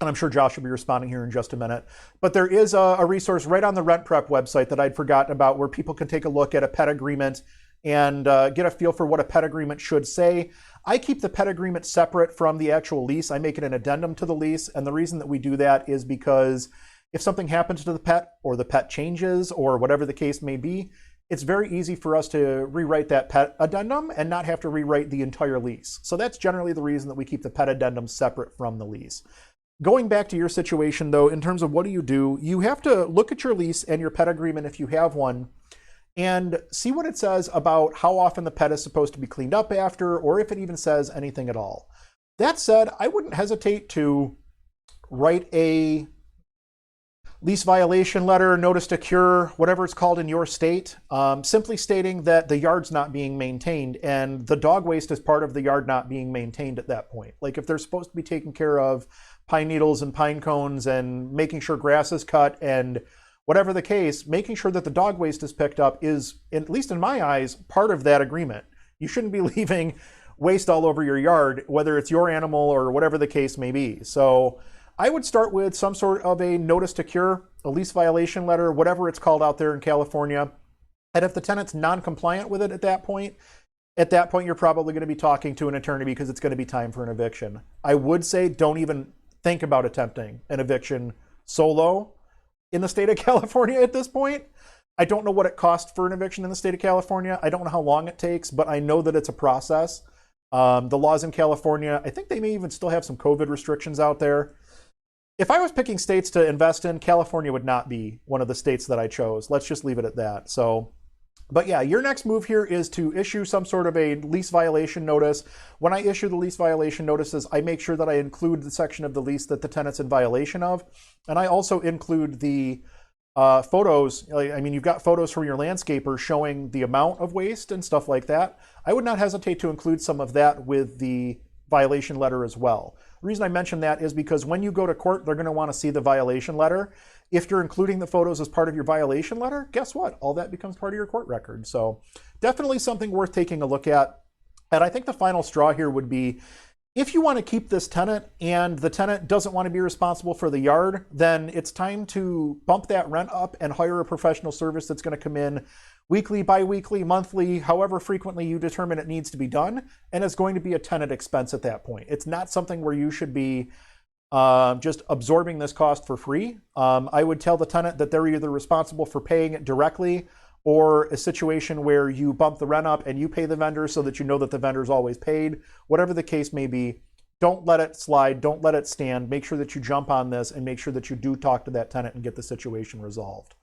I'm sure Josh will be responding here in just a minute. But there is a resource right on the RentPrep website that I'd forgotten about where people can take a look at a pet agreement and get a feel for what a pet agreement should say. I keep the pet agreement separate from the actual lease. I make it an addendum to the lease. And the reason that we do that is because if something happens to the pet or the pet changes or whatever the case may be, it's very easy for us to rewrite that pet addendum and not have to rewrite the entire lease. So that's generally the reason that we keep the pet addendum separate from the lease. Going back to your situation, though, in terms of what do, you have to look at your lease and your pet agreement if you have one and see what it says about how often the pet is supposed to be cleaned up after, or if it even says anything at all. That said, I wouldn't hesitate to write a lease violation letter, notice to cure, whatever it's called in your state, simply stating that the yard's not being maintained and the dog waste is part of the yard not being maintained at that point. Like if they're supposed to be taking care of pine needles and pine cones and making sure grass is cut and whatever the case, making sure that the dog waste is picked up is, at least in my eyes, part of that agreement. You shouldn't be leaving waste all over your yard, whether it's your animal or whatever the case may be. So I would start with some sort of a notice to cure, a lease violation letter, whatever it's called out there in California. And if the tenant's non-compliant with it at that point you're probably going to be talking to an attorney because it's going to be time for an eviction. I would say don't even think about attempting an eviction solo in the state of California at this point. I don't know what it costs for an eviction in the state of California. I don't know how long it takes, but I know that it's a process. The laws in California, I think they may even still have some COVID restrictions out there. If I was picking states to invest in, California would not be one of the states that I chose. Let's just leave it at that. So, but yeah, your next move here is to issue some sort of a lease violation notice. When I issue the lease violation notices, I make sure that I include the section of the lease that the tenant's in violation of. And I also include the photos. I mean, you've got photos from your landscaper showing the amount of waste and stuff like that. I would not hesitate to include some of that with the violation letter as well. The reason I mention that is because when you go to court, they're going to want to see the violation letter. If you're including the photos as part of your violation letter, guess what? All that becomes part of your court record. So definitely something worth taking a look at. And I think the final straw here would be, if you want to keep this tenant and the tenant doesn't want to be responsible for the yard, then it's time to bump that rent up and hire a professional service that's going to come in weekly, bi-weekly, monthly, however frequently you determine it needs to be done. And it's going to be a tenant expense at that point. It's not something where you should be just absorbing this cost for free. I would tell the tenant that they're either responsible for paying it directly or a situation where you bump the rent up and you pay the vendor so that you know that the vendor's always paid. Whatever the case may be, don't let it slide, don't let it stand. Make sure that you jump on this and make sure that you do talk to that tenant and get the situation resolved.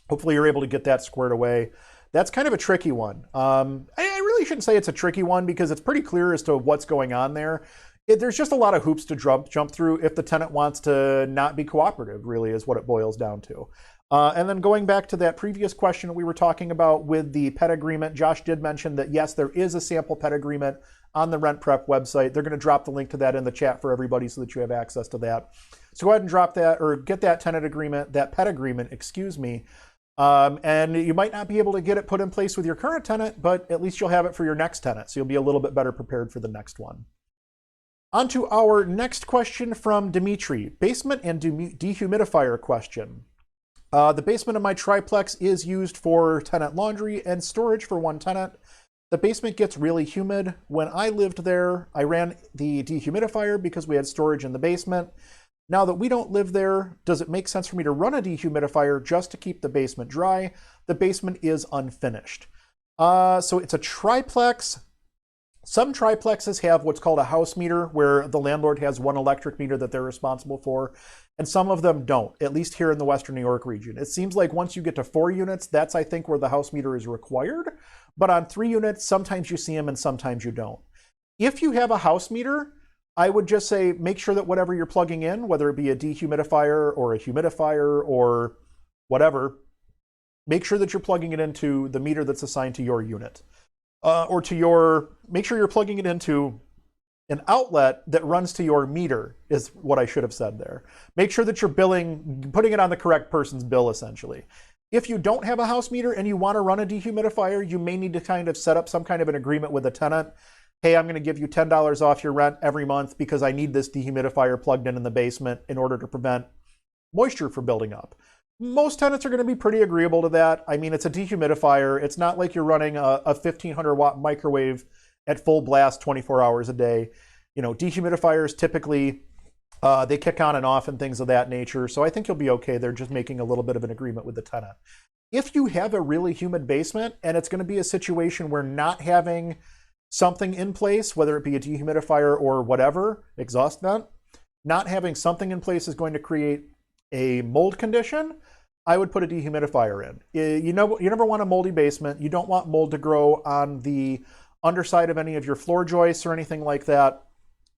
Hopefully you're able to get that squared away. That's kind of a tricky one. I really shouldn't say it's a tricky one because it's pretty clear as to what's going on there. There's just a lot of hoops to jump through if the tenant wants to not be cooperative, really is what it boils down to. And then going back to that previous question we were talking about with the pet agreement, Josh did mention that yes, there is a sample pet agreement on the RentPrep website. They're going to drop the link to that in the chat for everybody so that you have access to that. So go ahead and drop that or get that tenant agreement, that pet agreement, excuse me. And you might not be able to get it put in place with your current tenant, but at least you'll have it for your next tenant. So you'll be a little bit better prepared for the next one. On to our next question from Dimitri. Basement and dehumidifier question. The basement of my triplex is used for tenant laundry and storage for one tenant. The basement gets really humid. When I lived there, I ran the dehumidifier because we had storage in the basement. Now that we don't live there, does it make sense for me to run a dehumidifier just to keep the basement dry? The basement is unfinished. So it's a triplex. Some triplexes have what's called a house meter, where the landlord has one electric meter that they're responsible for, and some of them don't, at least here in the Western New York region. It seems like once you get to 4 units, that's, I think, where the house meter is required. But on 3 units, sometimes you see them and sometimes you don't. If you have a house meter, I would just say make sure that whatever you're plugging in, whether it be a dehumidifier or a humidifier or whatever, make sure that you're plugging it into the meter that's assigned to your unit. Or to your, make sure you're plugging it into an outlet that runs to your meter is what I should have said there. Make sure that you're putting it on the correct person's bill, essentially. If you don't have a house meter and you want to run a dehumidifier, you may need to kind of set up some kind of an agreement with a tenant hey, I'm going to give you $10 off your rent every month because I need this dehumidifier plugged in the basement in order to prevent moisture from building up. Most tenants are going to be pretty agreeable to that. I mean, it's a dehumidifier. It's not like you're running a 1500 watt microwave at full blast 24 hours a day. You know, dehumidifiers typically, they kick on and off and things of that nature. So I think you'll be okay. They're just making a little bit of an agreement with the tenant. If you have a really humid basement and it's going to be a situation where not having something in place, whether it be a dehumidifier or whatever, exhaust vent, not having something in place is going to create a mold condition, I would put a dehumidifier in. You never want a moldy basement. You don't want mold to grow on the underside of any of your floor joists or anything like that.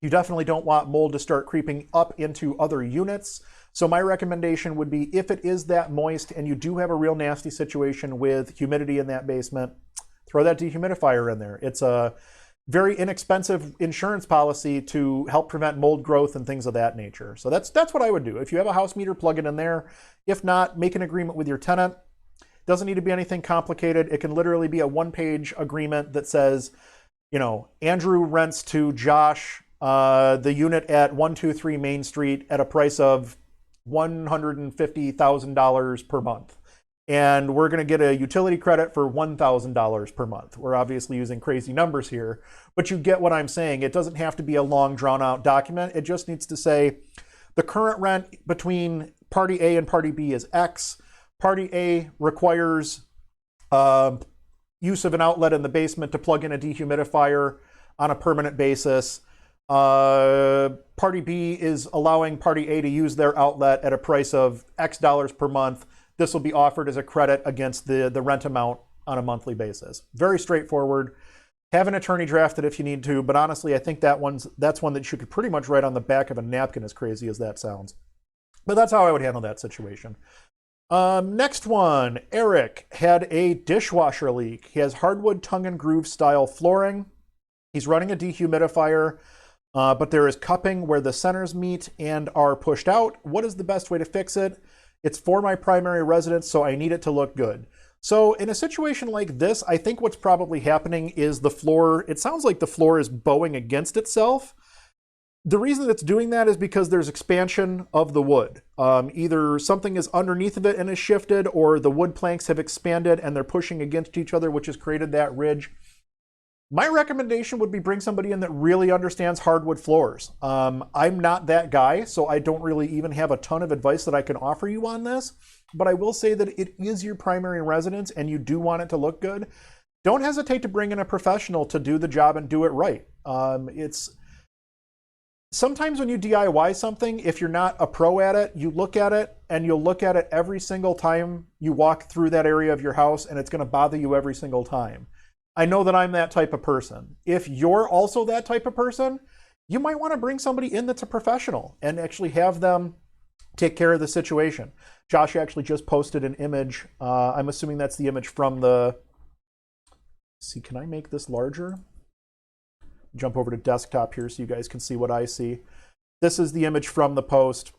You definitely don't want mold to start creeping up into other units. So my recommendation would be, if it is that moist and you do have a real nasty situation with humidity in that basement, throw that dehumidifier in there. It's a very inexpensive insurance policy to help prevent mold growth and things of that nature. So that's what I would do. If you have a house meter, plug it in there. If not, make an agreement with your tenant. Doesn't need to be anything complicated. It can literally be a one-page agreement that says, you know, Andrew rents to Josh the unit at 123 Main Street at a price of $150,000 per month. And we're going to get a utility credit for $1,000 per month. We're obviously using crazy numbers here, but you get what I'm saying. It doesn't have to be a long, drawn-out document. It just needs to say the current rent between party A and party B is X. Party A requires use of an outlet in the basement to plug in a dehumidifier on a permanent basis. Party B is allowing party A to use their outlet at a price of X dollars per month. This will be offered as a credit against the rent amount on a monthly basis. Very straightforward. Have an attorney draft it if you need to, but honestly, I think that's one that you could pretty much write on the back of a napkin, as crazy as that sounds. But that's how I would handle that situation. Next one, Eric had a dishwasher leak. He has hardwood tongue and groove style flooring. He's running a dehumidifier, but there is cupping where the centers meet and are pushed out. What is the best way to fix it? It's for my primary residence, so I need it to look good. So in a situation like this, I think what's probably happening is the floor, it sounds like the floor is bowing against itself. The reason it's doing that is because there's expansion of the wood. Either something is underneath of it and is shifted, or the wood planks have expanded and they're pushing against each other, which has created that ridge. My recommendation would be bring somebody in that really understands hardwood floors. I'm not that guy, so I don't really even have a ton of advice that I can offer you on this, but I will say that it is your primary residence and you do want it to look good. Don't hesitate to bring in a professional to do the job and do it right. Sometimes when you DIY something, if you're not a pro at it, you look at it and you'll look at it every single time you walk through that area of your house, and it's going to bother you every single time. I know that I'm that type of person. If you're also that type of person, you might want to bring somebody in that's a professional and actually have them take care of the situation. Josh actually just posted an image. I'm assuming that's the image from the... Let's see, can I make this larger? Jump over to desktop here so you guys can see what I see. This is the image from the post.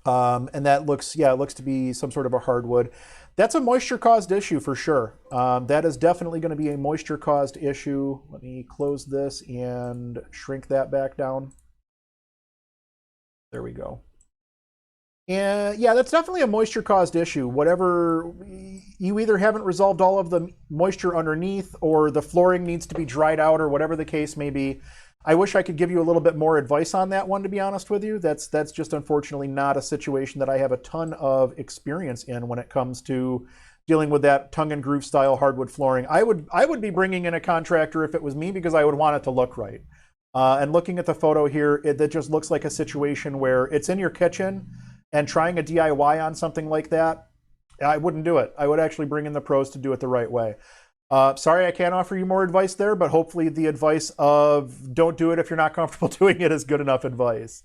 And that looks, yeah, it looks to be some sort of a hardwood. That's a moisture-caused issue for sure. That is definitely going to be a moisture-caused issue. Let me close this and shrink that back down. There we go. And yeah, that's definitely a moisture-caused issue. Whatever, you either haven't resolved all of the moisture underneath, or the flooring needs to be dried out, or whatever the case may be. I wish I could give you a little bit more advice on that one, to be honest with you. That's just unfortunately not a situation that I have a ton of experience in when it comes to dealing with that tongue and groove style hardwood flooring. I would be bringing in a contractor if it was me, because I would want it to look right. And looking at the photo here, that just looks like a situation where it's in your kitchen, and trying a DIY on something like that, I wouldn't do it. I would actually bring in the pros to do it the right way. Sorry, I can't offer you more advice there, but hopefully the advice of don't do it if you're not comfortable doing it is good enough advice.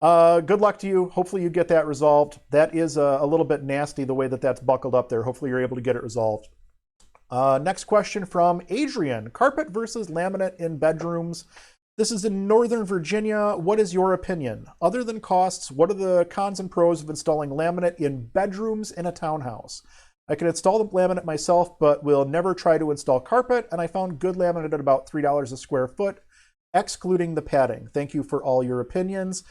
Good luck to you. Hopefully you get that resolved. That is a little bit nasty the way that that's buckled up there. Hopefully you're able to get it resolved. Next question from Adrian. Carpet versus laminate in bedrooms. This is in Northern Virginia. What is your opinion? Other than costs, what are the cons and pros of installing laminate in bedrooms in a townhouse? I can install the laminate myself, but will never try to install carpet, and I found good laminate at about $3 a square foot. excluding the padding. Thank you for all your opinions.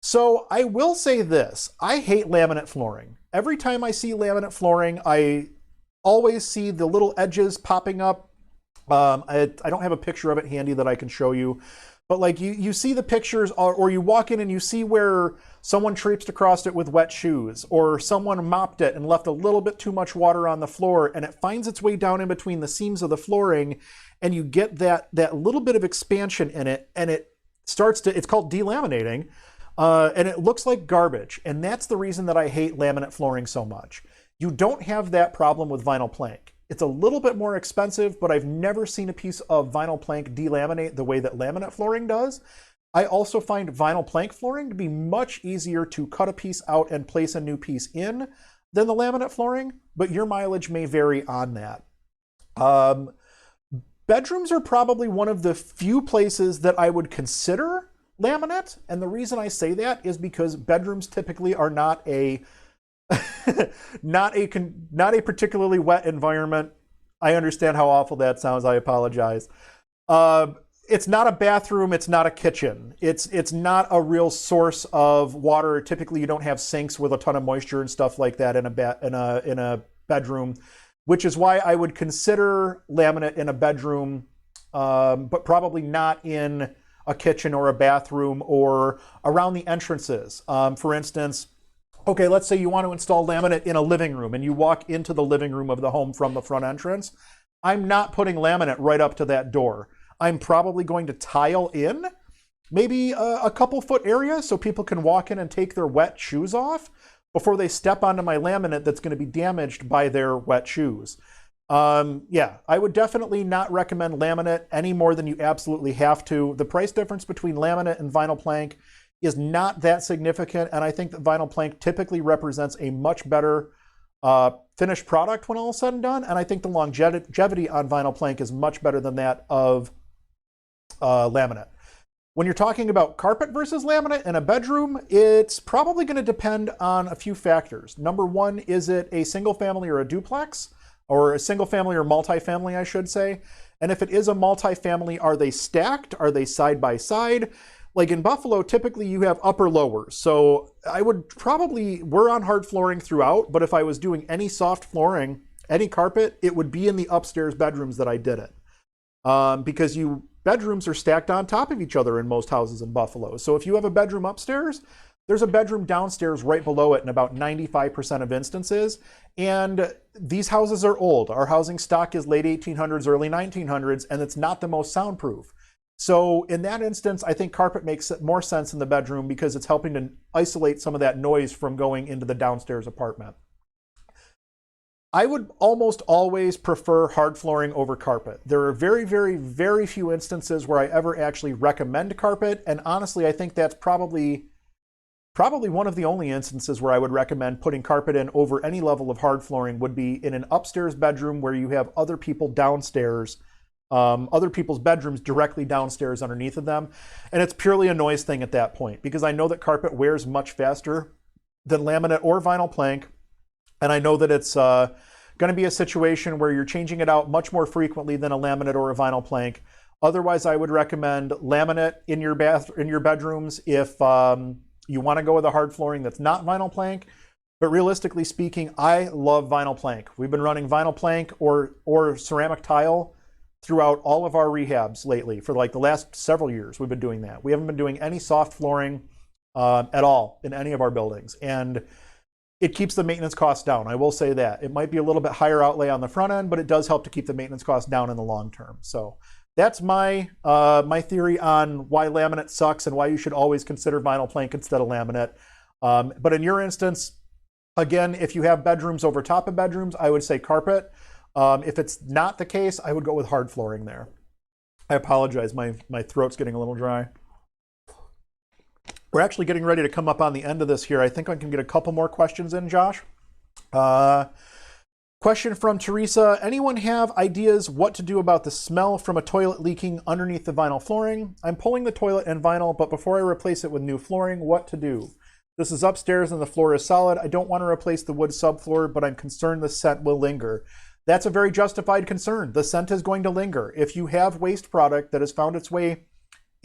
So I will say this, I hate laminate flooring. Every time I see laminate flooring, I always see the little edges popping up. I don't have a picture of it handy that I can show you, but like you see the pictures, or you walk in and you see where someone traipsed across it with wet shoes, or someone mopped it and left a little bit too much water on the floor, and it finds its way down in between the seams of the flooring, and you get that little bit of expansion in it, and it starts to, it's called delaminating, and it looks like garbage. And that's the reason that I hate laminate flooring so much. You don't have that problem with vinyl plank. It's a little bit more expensive, but I've never seen a piece of vinyl plank delaminate the way that laminate flooring does. I also find vinyl plank flooring to be much easier to cut a piece out and place a new piece in than the laminate flooring, but your mileage may vary on that. Bedrooms are probably one of the few places that I would consider laminate, and the reason I say that is because bedrooms typically are not a not a particularly wet environment. I understand how awful that sounds. I apologize. It's not a bathroom. It's not a kitchen. It's not a real source of water. Typically, you don't have sinks with a ton of moisture and stuff like that in a bedroom, which is why I would consider laminate in a bedroom, but probably not in a kitchen or a bathroom or around the entrances. For instance, okay, let's say you want to install laminate in a living room and you walk into the living room of the home from the front entrance. I'm not putting laminate right up to that door. I'm probably going to tile in maybe a couple foot area so people can walk in and take their wet shoes off before they step onto my laminate that's going to be damaged by their wet shoes. Yeah, I would definitely not recommend laminate any more than you absolutely have to. The price difference between laminate and vinyl plank is not that significant, and I think that vinyl plank typically represents a much better finished product when all is said and done, and I think the longevity on vinyl plank is much better than that of laminate. When you're talking about carpet versus laminate in a bedroom, it's probably going to depend on a few factors. Number one, is it a single family or a duplex? Or a single family or multifamily, I should say. And if it is a multifamily, are they stacked? Are they side by side? Like in Buffalo, typically you have upper lowers. So I would probably, we're on hard flooring throughout, but if I was doing any soft flooring, any carpet, it would be in the upstairs bedrooms that I did it. Because bedrooms are stacked on top of each other in most houses in Buffalo. So if you have a bedroom upstairs, there's a bedroom downstairs right below it in about 95% of instances. And these houses are old. Our housing stock is late 1800s, early 1900s, and it's not the most soundproof. So in that instance, I think carpet makes more sense in the bedroom because it's helping to isolate some of that noise from going into the downstairs apartment. I would almost always prefer hard flooring over carpet. There are very, very, very few instances where I ever actually recommend carpet. And honestly, I think that's probably one of the only instances where I would recommend putting carpet in over any level of hard flooring would be in an upstairs bedroom where you have other people downstairs, other people's bedrooms directly downstairs underneath of them. And it's purely a noise thing at that point because I know that carpet wears much faster than laminate or vinyl plank. And I know that it's going to be a situation where you're changing it out much more frequently than a laminate or a vinyl plank. Otherwise, I would recommend laminate in your bedrooms if you want to go with a hard flooring that's not vinyl plank. But realistically speaking, I love vinyl plank. We've been running vinyl plank or ceramic tile throughout all of our rehabs lately. For like the last several years, we've been doing that. We haven't been doing any soft flooring at all in any of our buildings. And it keeps the maintenance costs down. I will say that. It might be a little bit higher outlay on the front end, but it does help to keep the maintenance costs down in the long term. So that's my my theory on why laminate sucks and why you should always consider vinyl plank instead of laminate. But in your instance, again, if you have bedrooms over top of bedrooms, I would say carpet. If it's not the case, I would go with hard flooring there. I apologize, my throat's getting a little dry. We're actually getting ready to come up on the end of this here. I think I can get a couple more questions in, Josh. Question from Teresa. Anyone have ideas what to do about the smell from a toilet leaking underneath the vinyl flooring? I'm pulling the toilet and vinyl, but before I replace it with new flooring, what to do? This is upstairs and the floor is solid. I don't want to replace the wood subfloor, but I'm concerned the scent will linger. That's a very justified concern. The scent is going to linger. If you have waste product that has found its way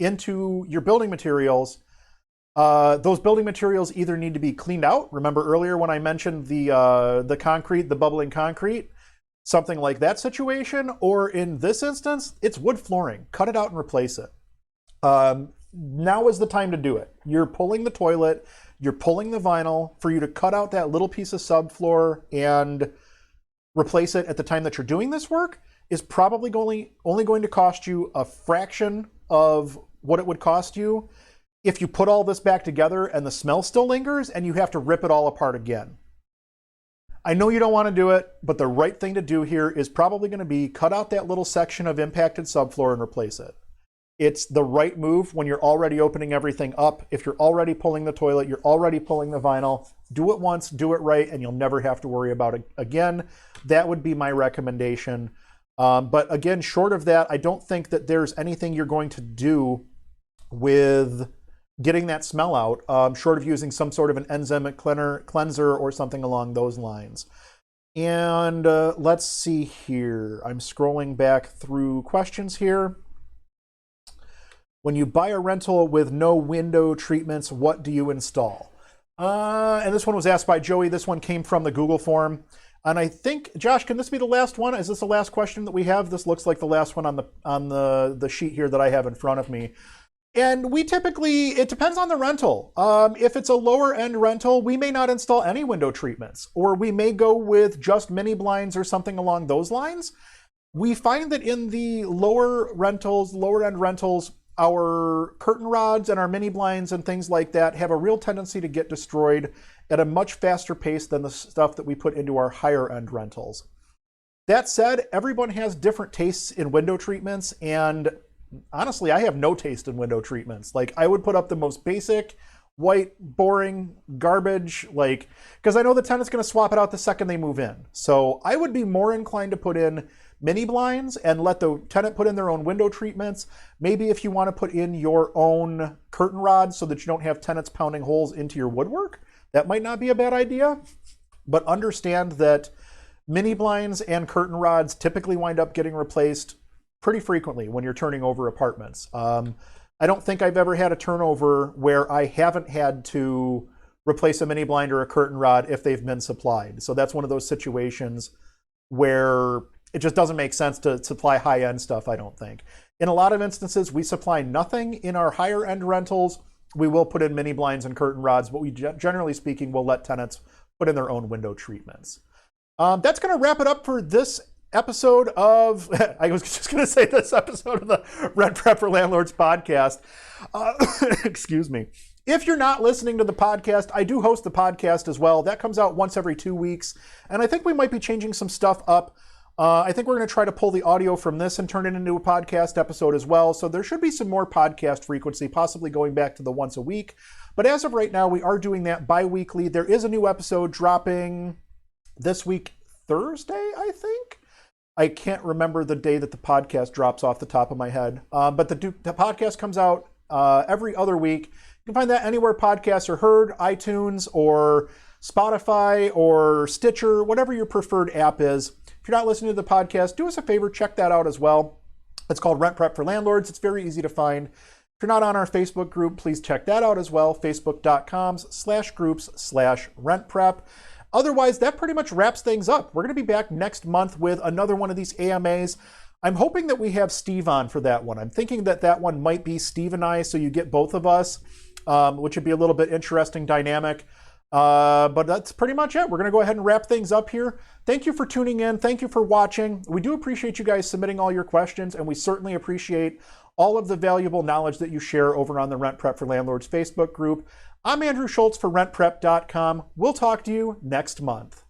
into your building materials, those building materials either need to be cleaned out. Remember earlier when I mentioned the concrete, the bubbling concrete, something like that situation, or in this instance, it's wood flooring. Cut it out and replace it. Now is the time to do it. You're pulling the toilet, you're pulling the vinyl. For you to cut out that little piece of subfloor and replace it at the time that you're doing this work is probably only going to cost you a fraction of what it would cost you if you put all this back together and the smell still lingers and you have to rip it all apart again. I know you don't want to do it, but the right thing to do here is probably going to be cut out that little section of impacted subfloor and replace it. It's the right move when you're already opening everything up. If you're already pulling the toilet, you're already pulling the vinyl, do it once, do it right, and you'll never have to worry about it again. That would be my recommendation. But again, short of that, I don't think that there's anything you're going to do with getting that smell out, short of using some sort of an enzymatic cleanser or something along those lines. And let's see here. I'm scrolling back through questions here. When you buy a rental with no window treatments, what do you install? And this one was asked by Joey. This one came from the Google form. And I think, Josh, can this be the last one? Is this the last question that we have? This looks like the last one on the sheet here that I have in front of me. And we typically, it depends on the rental. If it's a lower end rental, we may not install any window treatments, or we may go with just mini blinds or something along those lines. We find that in the lower end rentals, our curtain rods and our mini blinds and things like that have a real tendency to get destroyed at a much faster pace than the stuff that we put into our higher end rentals. That said, everyone has different tastes in window treatments, and honestly, I have no taste in window treatments. Like, I would put up the most basic, white, boring garbage, like, because I know the tenant's going to swap it out the second they move in. So I would be more inclined to put in mini blinds and let the tenant put in their own window treatments. Maybe if you want to put in your own curtain rods so that you don't have tenants pounding holes into your woodwork, that might not be a bad idea. But understand that mini blinds and curtain rods typically wind up getting replaced pretty frequently when you're turning over apartments. I don't think I've ever had a turnover where I haven't had to replace a mini blind or a curtain rod if they've been supplied. So that's one of those situations where it just doesn't make sense to supply high-end stuff, I don't think. In a lot of instances, we supply nothing in our higher-end rentals. We will put in mini blinds and curtain rods, but we generally speaking will let tenants put in their own window treatments. That's going to wrap it up for this episode of, I was just going to say this episode of the Rent Prep for Landlords podcast. Excuse me. If you're not listening to the podcast, I do host the podcast as well. That comes out once every 2 weeks, and I think we might be changing some stuff up. I think we're going to try to pull the audio from this and turn it into a podcast episode as well. So there should be some more podcast frequency, possibly going back to the once a week. But as of right now, we are doing that bi-weekly. There is a new episode dropping this week, Thursday, I think. I can't remember the day that the podcast drops off the top of my head. But the podcast comes out every other week. You can find that anywhere podcasts are heard, iTunes or Spotify or Stitcher, whatever your preferred app is. If you're not listening to the podcast, do us a favor, check that out as well. It's called Rent Prep for Landlords. It's very easy to find. If you're not on our Facebook group, please check that out as well, facebook.com/groups/rentprep. Otherwise, that pretty much wraps things up. We're going to be back next month with another one of these AMAs. I'm hoping that we have Steve on for that one. I'm thinking that that one might be Steve and I, so you get both of us, which would be a little bit interesting dynamic. But that's pretty much it. We're going to go ahead and wrap things up here. Thank you for tuning in. Thank you for watching. We do appreciate you guys submitting all your questions, and we certainly appreciate all of the valuable knowledge that you share over on the Rent Prep for Landlords Facebook group. I'm Andrew Schultz for RentPrep.com. We'll talk to you next month.